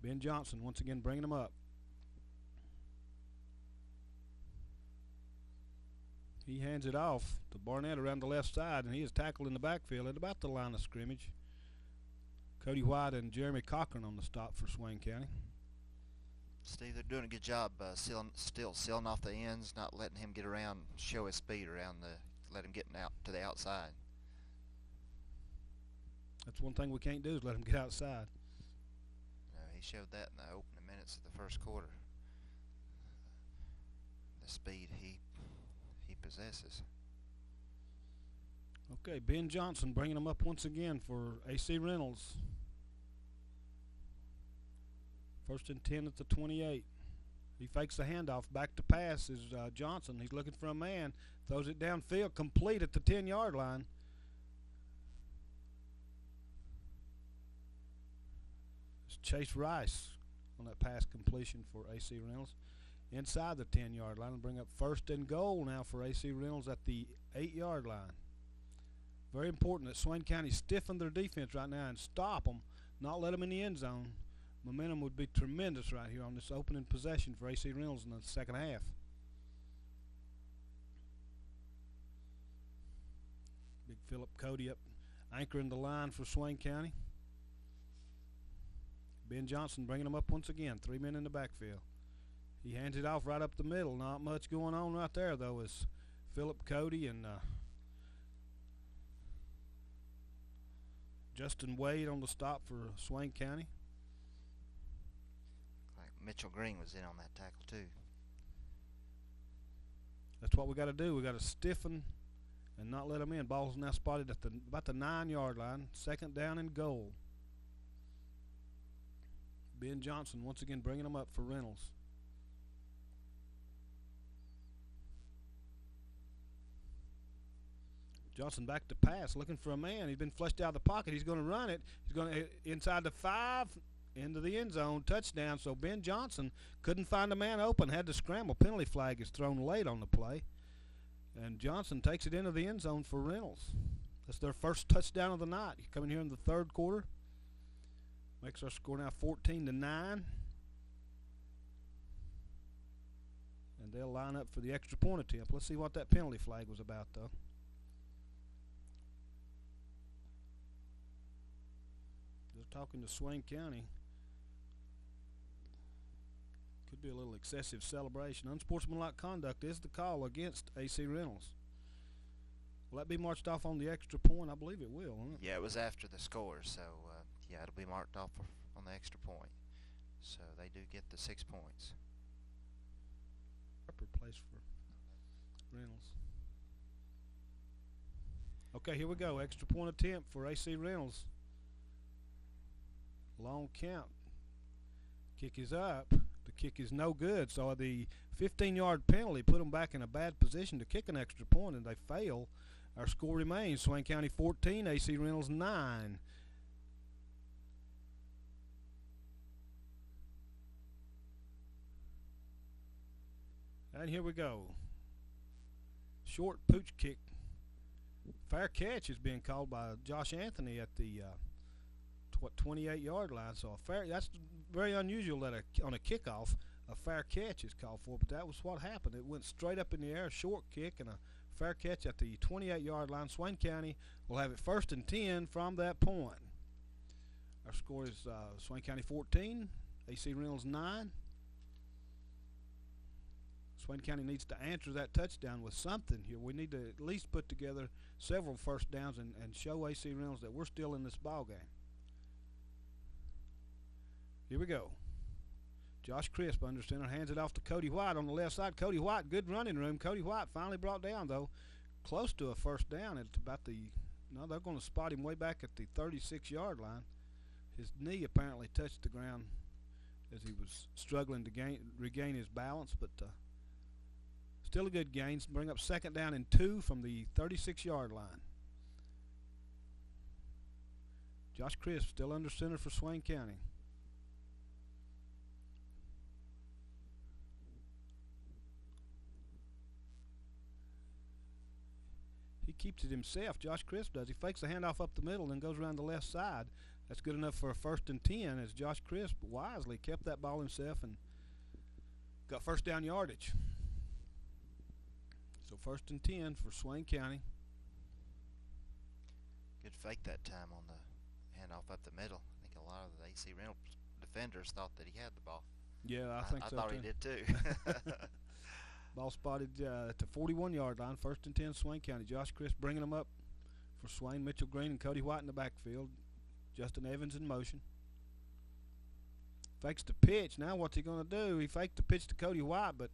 Ben Johnson once again bringing them up. He hands it off to Barnett around the left side, and he is tackled in the backfield at about the line of scrimmage. Cody White and Jeremy Cochran on the stop for Swain County. Steve, they're doing a good job still sealing off the ends, not letting him get around, show his speed around let him get out to the outside. That's one thing we can't do is let him get outside. No, he showed that in the opening minutes of the 1st quarter. The speed he possesses. Okay, Ben Johnson bringing them up once again for AC Reynolds. 1st and 10 at the 28. He fakes the handoff. Back to pass is Johnson. He's looking for a man. Throws it downfield, complete at the 10-yard line. It's Chase Rice on that pass completion for AC Reynolds. Inside the 10-yard line and bring up 1st and goal now for AC Reynolds at the 8-yard line. Very important that Swain County stiffen their defense right now and stop them, not let them in the end zone. Momentum would be tremendous right here on this opening possession for AC Reynolds in the second half. Big Philip Cody up anchoring the line for Swain County. Ben Johnson bringing them up once again. 3 men in the backfield. He hands it off right up the middle. Not much going on right there, though, as Philip Cody and Justin Wade on the stop for Swain County. Like Mitchell Green was in on that tackle too. That's what we got to do. We got to stiffen and not let them in. Ball's now spotted at about the 9-yard line. Second down and goal. Ben Johnson once again bringing them up for Reynolds. Johnson back to pass, looking for a man. He's been flushed out of the pocket. He's going to run it. He's going to inside the 5, into the end zone, touchdown. So Ben Johnson couldn't find a man open, had to scramble. Penalty flag is thrown late on the play. And Johnson takes it into the end zone for Reynolds. That's their first touchdown of the night. Coming here in the third quarter. Makes our score now 14-9. And they'll line up for the extra point attempt. Let's see what that penalty flag was about, though. Just talking to Swain County. Could be a little excessive celebration. Unsportsmanlike conduct is the call against AC Reynolds. Will that be marched off on the extra point? I believe it will, won't it? Yeah, it was after the score, so yeah, it'll be marked off on the extra point. So they do get the 6 points. Upper place for Reynolds. Okay, here we go. Extra point attempt for AC Reynolds. Long count. Kick is up. The kick is no good. So the 15-yard penalty put them back in a bad position to kick an extra point, and they fail. Our score remains Swain County 14, AC Reynolds 9. And here we go. Short pooch kick. Fair catch is being called by Josh Anthony at the 28-yard line. So that's very unusual that on a kickoff a fair catch is called for, but that was what happened. It went straight up in the air, short kick, and a fair catch at the 28-yard line. Swain County will have it 1st and 10 from that point. Our score is Swain County 14, AC Reynolds 9. Swain County needs to answer that touchdown with something here. We need to at least put together several first downs and show AC Reynolds that we're still in this ball game. Here we go. Josh Crisp under center, hands it off to Cody White on the left side. Cody White, good running room. Cody White finally brought down, though, close to a first down. It's about they're going to spot him way back at the 36-yard line. His knee apparently touched the ground as he was struggling to regain his balance, but still a good gain. Bring up 2nd down and 2 from the 36-yard line. Josh Crisp still under center for Swain County. He keeps it himself. Josh Crisp does. He fakes the handoff up the middle and goes around the left side. That's good enough for a 1st and 10 as Josh Crisp wisely kept that ball himself and got first down yardage. So 1st and 10 for Swain County. Good fake that time on the handoff up the middle. I think a lot of the AC Reynolds defenders thought that he had the ball. Yeah, I think so thought too. he did too. Ball spotted at the 41-yard line. 1st and 10 Swain County. Josh Crisp bringing them up for Swain. Mitchell Green and Cody White in the backfield. Justin Evans in motion. Fakes the pitch. Now what's he going to do? He faked the pitch to Cody White, but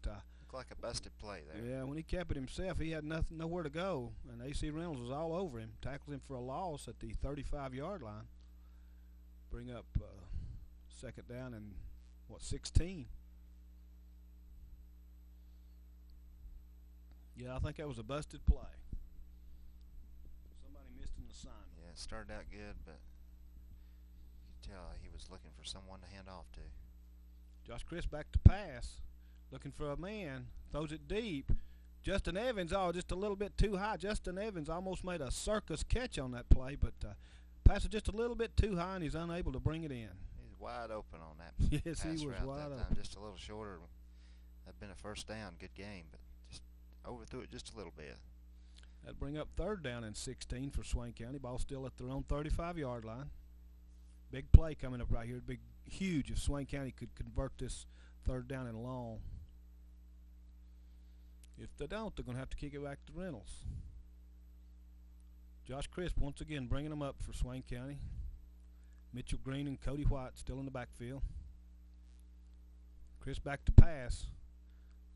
Looked like a busted play there. yeah, when he kept it himself, he had nowhere to go, and AC Reynolds was all over him. Tackled him for a loss at the 35-yard line. Bring up 2nd down and 16. Yeah, I think that was a busted play. Somebody missed an assignment. Yeah, it started out good, but you could tell he was looking for someone to hand off to. Josh Crisp back to pass, looking for a man, throws it deep Justin Evans, just a little bit too high. Justin Evans almost made a circus catch on that play, but passed it just a little bit too high, and he's unable to bring it in. He's wide open on that. Yes, he was wide open. Just a little shorter. That'd been a first down. Good game, but just overthrew it just a little bit. That'd bring up 3rd down and 16 for Swain County. Ball still at their own 35-yard line. Big play coming up right here. Big, huge if Swain County could convert this 3rd down and long. If they don't, they're going to have to kick it back to Reynolds. Josh Crisp once again bringing them up for Swain County. Mitchell Green and Cody White still in the backfield. Crisp back to pass.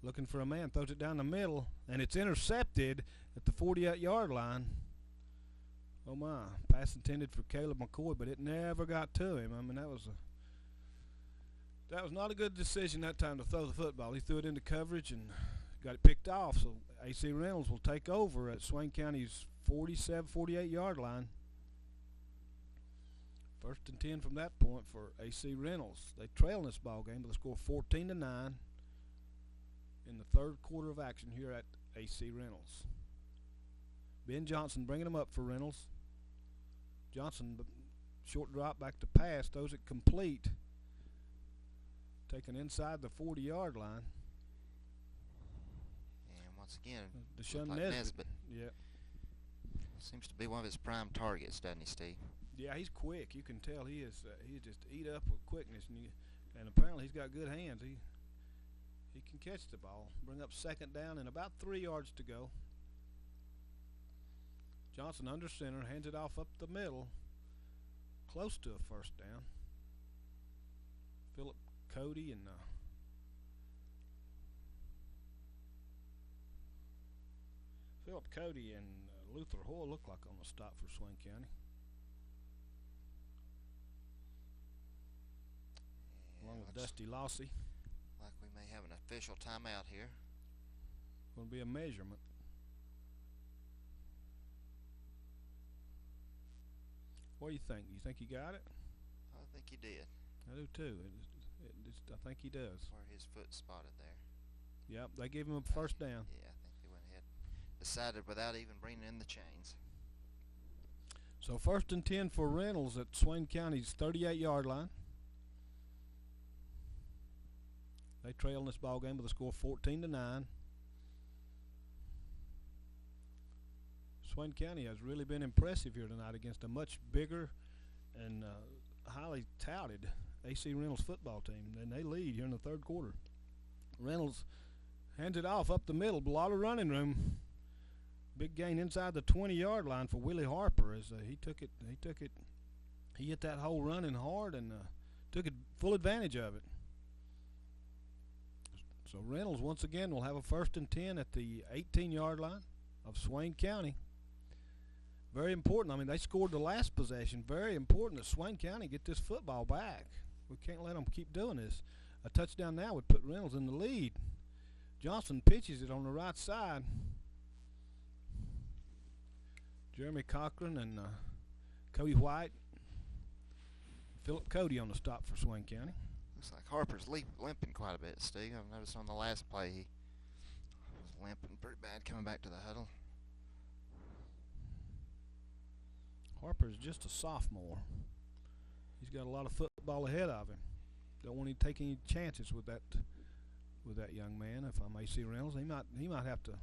Looking for a man, throws it down the middle, and it's intercepted at the 48-yard line. Oh my, pass intended for Caleb McCoy, but it never got to him. I mean, that was not a good decision that time to throw the football. He threw it into coverage and got it picked off, so AC Reynolds will take over at Swain County's 48-yard line. 1st and 10 from that point for AC Reynolds. They trail in this ball game with a score of 14-9 in the 3rd quarter of action here at AC Reynolds. Ben Johnson bringing them up for Reynolds. Johnson, short drop back to pass, throws it complete. Taken inside the 40-yard line. And once again, Deshaun like Nesbitt. Yeah. Seems to be one of his prime targets, doesn't he, Steve? Yeah, he's quick. You can tell he is. He's just eat up with quickness, and apparently he's got good hands. He can catch the ball. Bring up 2nd down and about 3 yards to go. Johnson under center, hands it off up the middle, close to a 1st down. Philip Cody and Luther Hoyle look like on the stop for Swain County. Along with Dusty Lossy. Like we may have an official timeout here. Going to be a measurement. What do you think? You think he got it? I think he did. I do too. I think he does. Where his foot spotted there. Yep, they gave him a 1st down. Yeah, I think they went ahead and decided without even bringing in the chains. So 1st and 10 for Reynolds at Swain County's 38-yard line. They trail in this ball game with a score of 14-9. Swain County has really been impressive here tonight against a much bigger and highly touted AC Reynolds football team. And they lead here in the 3rd quarter. Reynolds hands it off up the middle, a lot of running room. Big gain inside the 20-yard line for Willie Harper as he took it. He hit that hole running hard and took full advantage of it. So Reynolds once again will have a 1st and 10 at the 18-yard line of Swain County. Very important. I mean, they scored the last possession. Very important that Swain County get this football back. We can't let them keep doing this. A touchdown now would put Reynolds in the lead. Johnson pitches it on the right side. Jeremy Cochran and Cody White. Philip Cody on the stop for Swain County. Looks like Harper's limping quite a bit, Steve. I've noticed on the last play he was limping pretty bad coming back to the huddle. Harper's just a sophomore. He's got a lot of football ahead of him. Don't want to take any chances with that young man. If I'm AC Reynolds, he might have to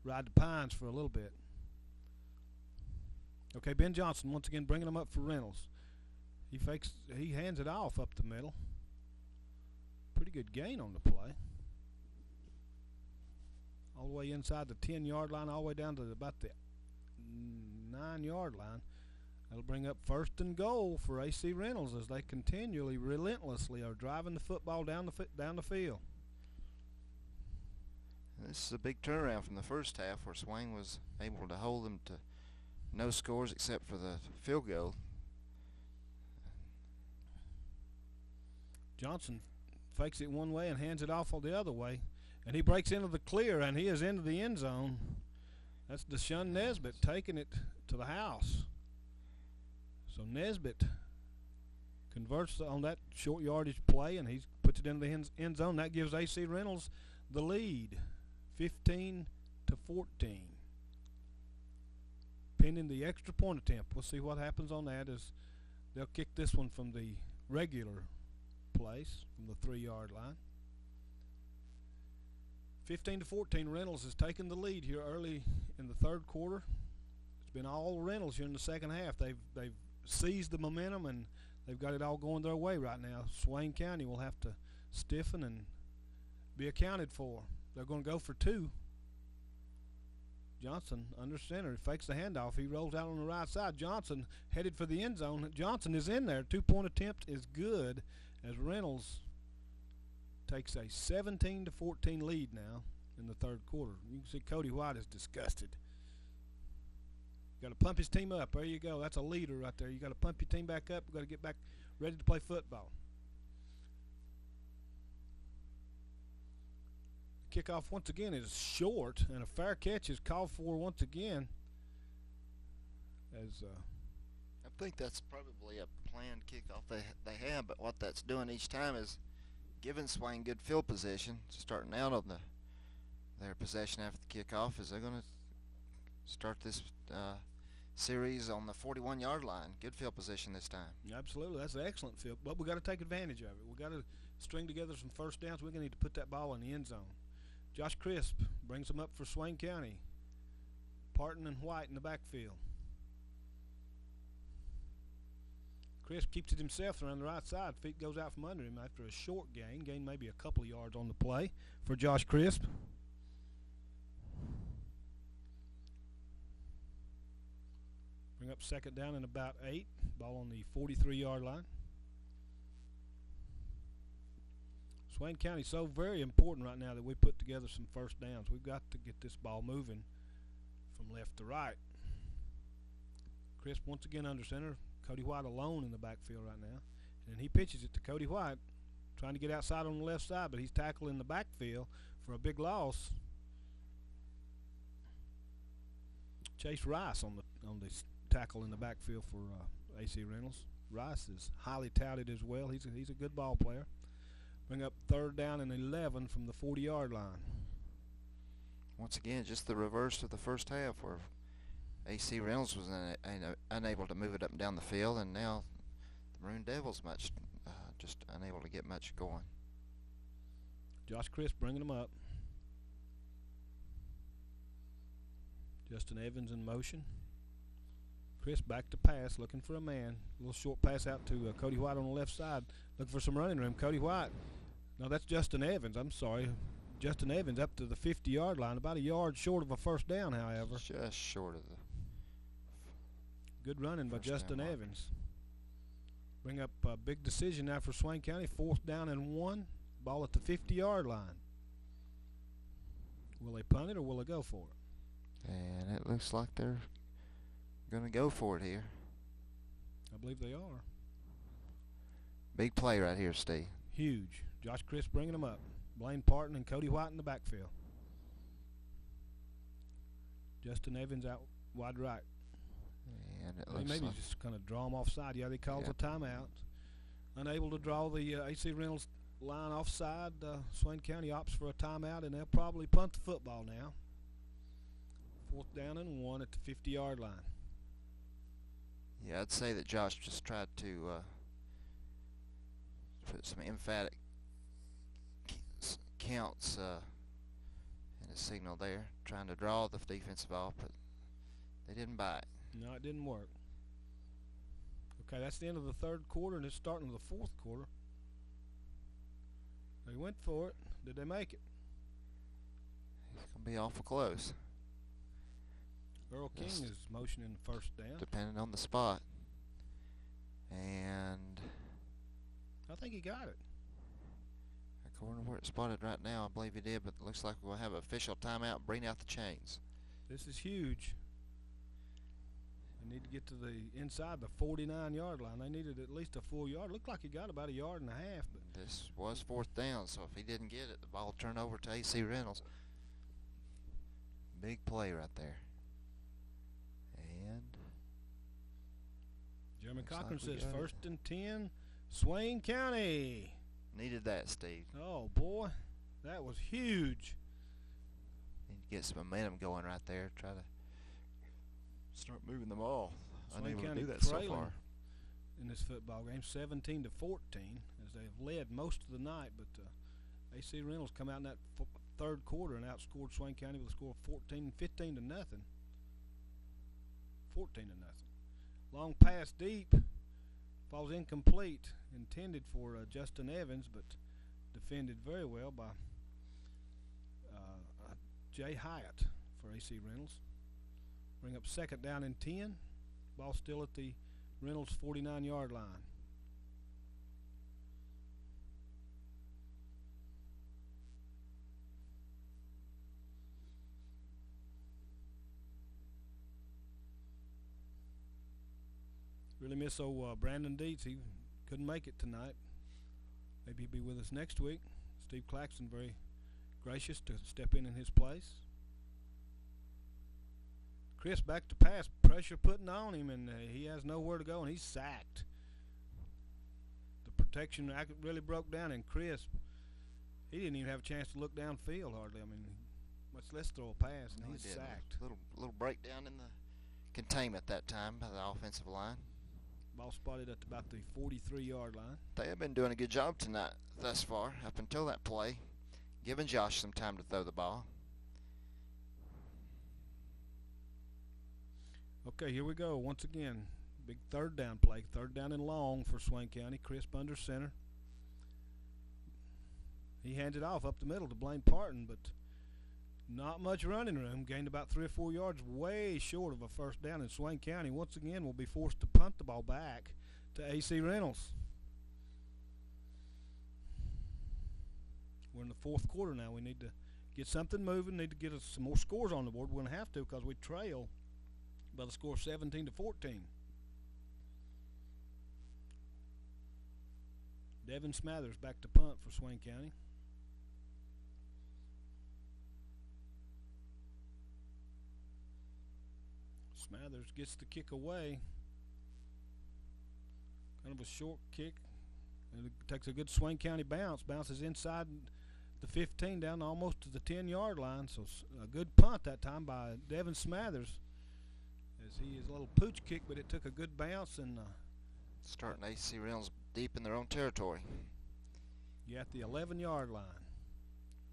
ride the pines for a little bit. Okay, Ben Johnson once again bringing him up for Reynolds. He hands it off up the middle. Pretty good gain on the play. All the way inside the 10-yard line, all the way down to about the 9-yard line. That'll bring up 1st and goal for AC Reynolds as they continually, relentlessly are driving the football down the field. This is a big turnaround from the first half where Swain was able to hold them to no scores except for the field goal. Johnson fakes it one way and hands it off the other way. And he breaks into the clear, and he is into the end zone. That's Deshaun Nesbitt taking it to the house. So Nesbitt converts on that short yardage play, and he puts it into the end zone. That gives AC Reynolds the lead, 15-14. Pending the extra point attempt. We'll see what happens on that as they'll kick this one from the regular place, from the 3-yard line. 15-14, Reynolds has taken the lead here early in the third quarter. It's been all Reynolds here in the second half. They've seized the momentum and they've got it all going their way right now. Swain County will have to stiffen and be accounted for. They're going to go for 2. Johnson under center, fakes the handoff. He rolls out on the right side. Johnson headed for the end zone. Johnson is in there. 2-point attempt is good as Reynolds takes a 17-14 lead now in the third quarter. You can see Cody White is disgusted. Got to pump his team up. There you go. That's a leader right there. You got to pump your team back up. You got to get back ready to play football. Kickoff once again is short, and a fair catch is called for once again. As I think that's probably a planned kickoff they have, but what that's doing each time is giving Swain good field position. Starting out on their possession after the kickoff, is they're going to start this series on the 41-yard line. Good field position this time. Absolutely, that's an excellent field, but we got to take advantage of it. We got to string together some first downs. We're going to need to put that ball in the end zone. Josh Crisp brings them up for Swain County. Parton and White in the backfield. Crisp keeps it himself around the right side. Feet goes out from under him after a short gain. Gain maybe a couple of yards on the play for Josh Crisp. Bring up second down and about 8. Ball on the 43-yard line. Swain County so very important right now that we put together some first downs. We've got to get this ball moving from left to right. Crisp once again under center. Cody White alone in the backfield right now. And he pitches it to Cody White, trying to get outside on the left side, but he's tackled in the backfield for a big loss. Chase Rice on the tackle in the backfield for AC Reynolds. Rice is highly touted as well. He's a good ball player. Bring up third down and 11 from the 40-yard line. Once again, just the reverse of the first half, where AC Reynolds was unable to move it up and down the field, and now the Maroon Devils just unable to get much going. Josh Crisp bringing them up. Justin Evans in motion. Crisp back to pass, looking for a man. A little short pass out to Cody White on the left side, looking for some running room. Cody White. No, that's Justin Evans. I'm sorry. Justin Evans up to the 50-yard line, about a yard short of a first down, however. Just short of the good running by Justin down Evans. Bring up a big decision now for Swain County. 4th down and 1. Ball at the 50-yard line. Will they punt it or will they go for it? And it looks like they're going to go for it here. I believe they are. Big play right here, Steve. Huge. Josh Crisp bringing them up. Blaine Parton and Cody White in the backfield. Justin Evans out wide right. And it They looks maybe like just kind of draw them offside. Yeah, they called a timeout. Unable to draw the AC Reynolds line offside. Swain County opts for a timeout, and they'll probably punt the football now. 4th down and 1 at the 50-yard line. Yeah, I'd say that Josh just tried to put some emphatic counts in his signal there, trying to draw the defensive off, but they didn't bite. No, it didn't work. Okay, that's the end of the third quarter, and it's starting of the fourth quarter. They went for it. Did they make it? It's going to be awful close. Earl King is motioning the first down. Depending on the spot. And I think he got it. according to where it's spotted right now, I believe he did, but it looks like we'll have an official timeout and bring out the chains. This is huge. They need to get to the inside the 49-yard line. They needed at least a full yard. Looked like he got about a yard and a half. But This was 4th down, so if he didn't get it, the ball will turn over to AC Reynolds. Big play right there. And Jeremy looks Cochran like we says got it. 1st and 10, Swain County. needed that, Steve. Oh, boy. That was huge. Need to get some momentum going right there. Try to start moving the ball. Swain Unable to County do that so trailing far. in this football game, 17-14, as they have led most of the night. But AC Reynolds come out in that third quarter and outscored Swain County with a score of 15 to nothing. 14 to nothing. Long pass deep, falls incomplete, intended for Justin Evans, but defended very well by Jay Hyatt for AC Reynolds. Bring up second down and 10. Ball still at the Reynolds 49-yard line. Really miss old Brandon Dietz. He couldn't make it tonight. Maybe he'll be with us next week. Steve Claxton very gracious to step in his place. Chris back to pass, pressure putting on him, and he has nowhere to go, and he's sacked. The protection really broke down, and Chris, he didn't even have a chance to look downfield hardly. I mean, much less throw a pass, and he's sacked. Little breakdown in the containment that time by the offensive line. Ball spotted at about the 43-yard line. They have been doing a good job tonight thus far, up until that play, giving Josh some time to throw the ball. Okay, here we go. Once again, big third down play. Third down and long for Swain County. Crisp under center. He hands it off up the middle to Blaine Parton, but not much running room. Gained about 3 or 4 yards, way short of a first down. And Swain County, once again, will be forced to punt the ball back to AC Reynolds. We're in the fourth quarter now. We need to get something moving. Need to get us some more scores on the board. We're going to have to because we trail by the score of 17-14. Devin Smathers back to punt for Swain County. Smathers gets the kick away. Kind of a short kick. And it takes a good Swain County bounce. Bounces inside the 15 down almost to the 10-yard line. So a good punt that time by Devin Smathers. As he is a little pooch kick, but it took a good bounce and starting AC Reynolds deep in their own territory. You at the 11-yard line.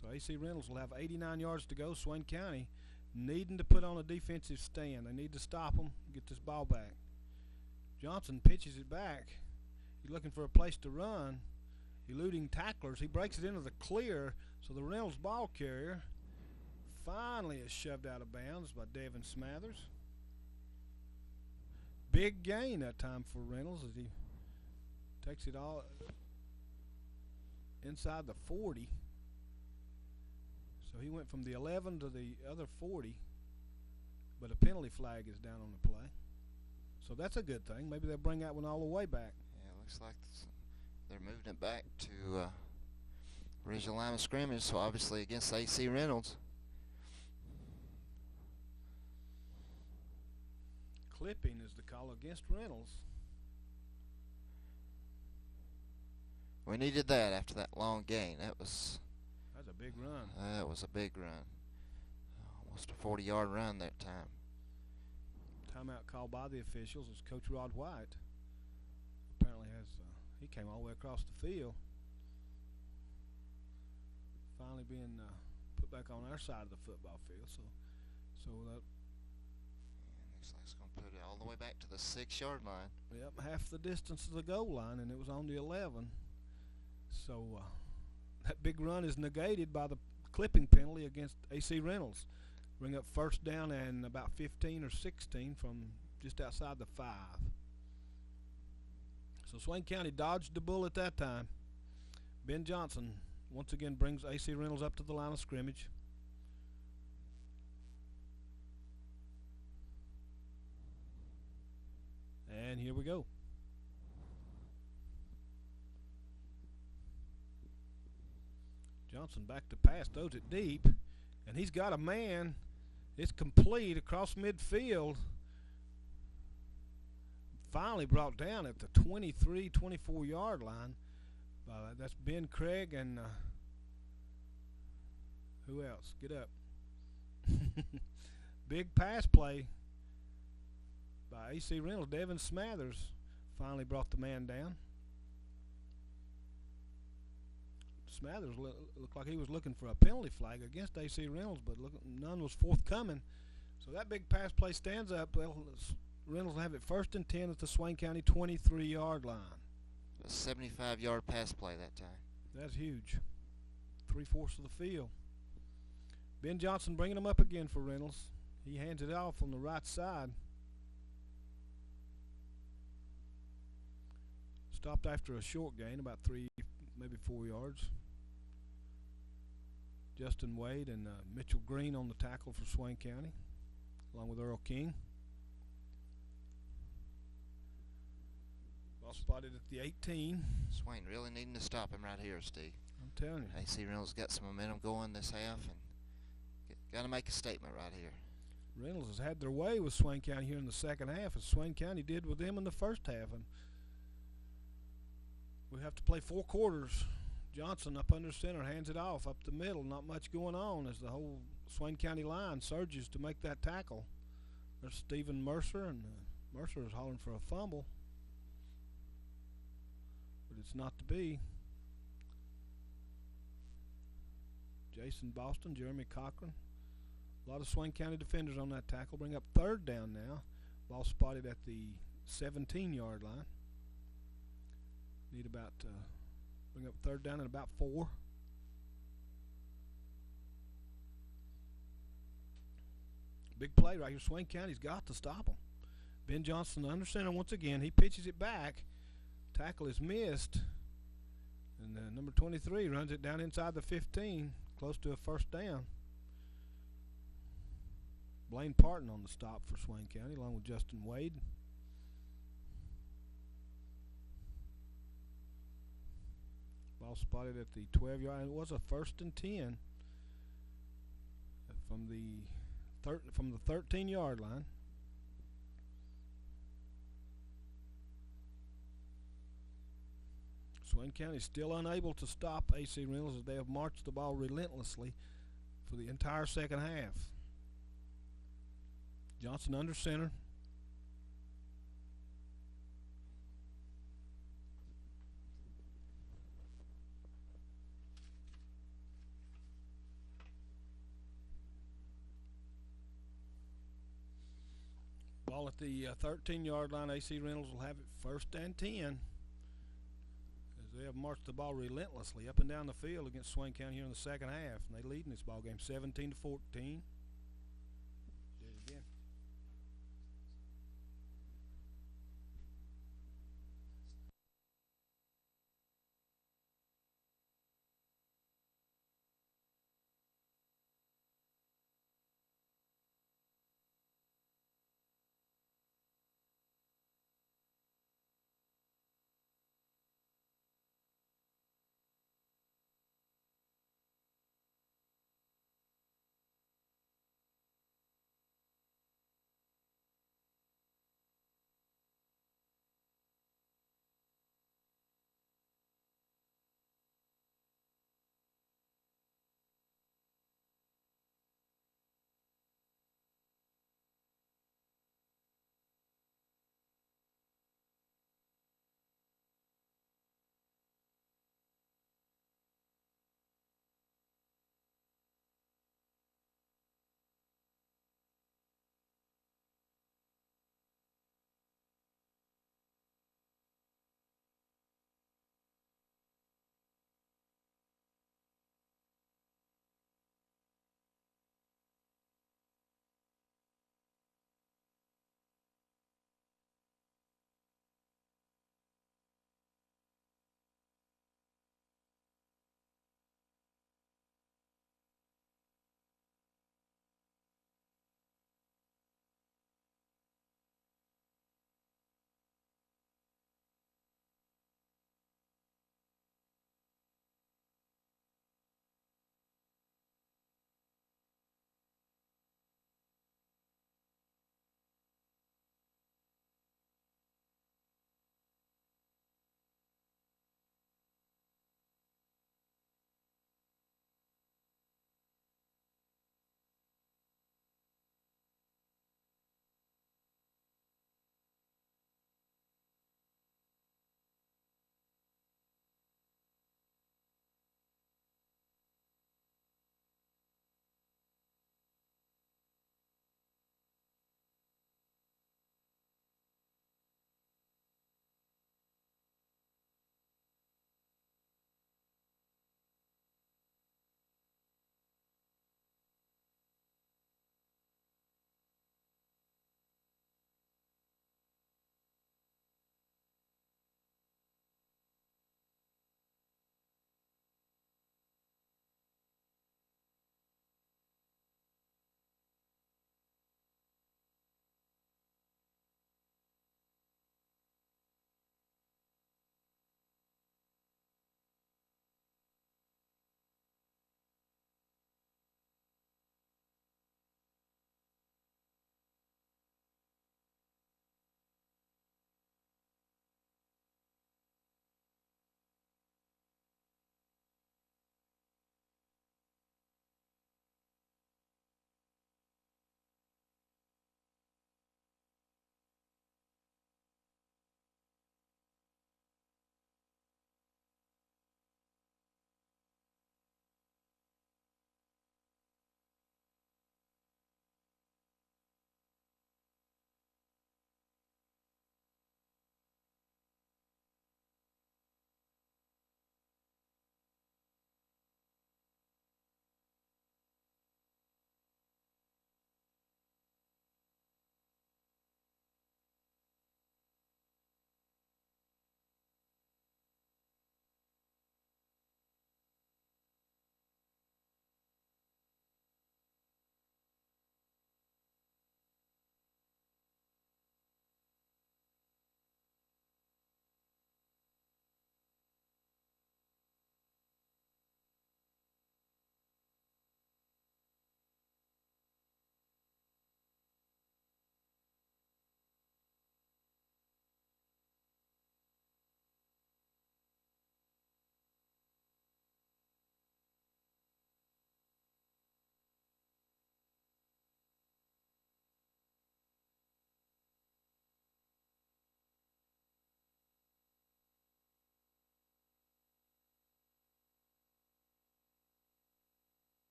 So AC Reynolds will have 89 yards to go. Swain County needing to put on a defensive stand. They need to stop them, get this ball back. Johnson pitches it back. He's looking for a place to run, eluding tacklers. He breaks it into the clear, so the Reynolds ball carrier finally is shoved out of bounds by Devin Smathers. Big gain that time for Reynolds as he takes it all inside the 40. So he went from the 11 to the other 40, but a penalty flag is down on the play. So that's a good thing. Maybe they'll bring that one all the way back. Yeah, it looks like they're moving it back to original line of scrimmage, so obviously against AC Reynolds. Clipping is the call against Reynolds. We needed that after that long gain. That's a big run. That was a big run. Almost a 40-yard run that time. Timeout called by the officials as Coach Rod White apparently has, he came all the way across the field. Finally being put back on our side of the football field. So that looks like it's going to put it all the way back to the 6-yard line. Yep, half the distance to the goal line, and it was on the 11. So that big run is negated by the clipping penalty against AC Reynolds. Bring up first down and about 15 or 16 from just outside the 5. So Swain County dodged the bullet that time. Ben Johnson once again brings AC Reynolds up to the line of scrimmage. And here we go. Johnson back to pass, throws it deep, and he's got a man. It's complete across midfield. Finally brought down at the 23, 24-yard line. That's Ben Craig and who else? Get up. Big pass play by AC Reynolds. Devin Smathers finally brought the man down. Smathers looked like he was looking for a penalty flag against AC Reynolds, but none was forthcoming. So that big pass play stands up. Well, Reynolds will have it 1st and 10 at the Swain County 23-yard line. A 75-yard pass play that time. That's huge. 3/4 of the field. Ben Johnson bringing him up again for Reynolds. He hands it off on the right side. Stopped after a short gain, about 3, maybe 4 yards. Justin Wade and Mitchell Green on the tackle for Swain County, along with Earl King. Ball spotted at the 18. Swain really needing to stop him right here, Steve. I'm telling you. AC Reynolds got some momentum going this half, and got to make a statement right here. Reynolds has had their way with Swain County here in the second half, as Swain County did with them in the first half. And we have to play 4 quarters. Johnson up under center, hands it off up the middle. Not much going on as the whole Swain County line surges to make that tackle. There's Stephen Mercer, and Mercer is hollering for a fumble, but it's not to be. Jason Boston, Jeremy Cochran. A lot of Swain County defenders on that tackle. Bring up 3rd down now. Ball spotted at the 17-yard line. Need about bring up 3rd down at about 4. Big play right here. Swain County's got to stop them. Ben Johnson under center once again. He pitches it back. Tackle is missed. And number 23 runs it down inside the 15, close to a 1st down. Blaine Parton on the stop for Swain County, along with Justin Wade. Ball spotted at the 12-yard. It was a 1st and 10 from the 13-yard line. Swain County still unable to stop AC Reynolds as they have marched the ball relentlessly for the entire second half. Johnson under center. Ball at the 13-yard line. AC Reynolds will have it 1st and 10 as they have marched the ball relentlessly up and down the field against Swain County here in the second half. And they lead in this ball game 17-14.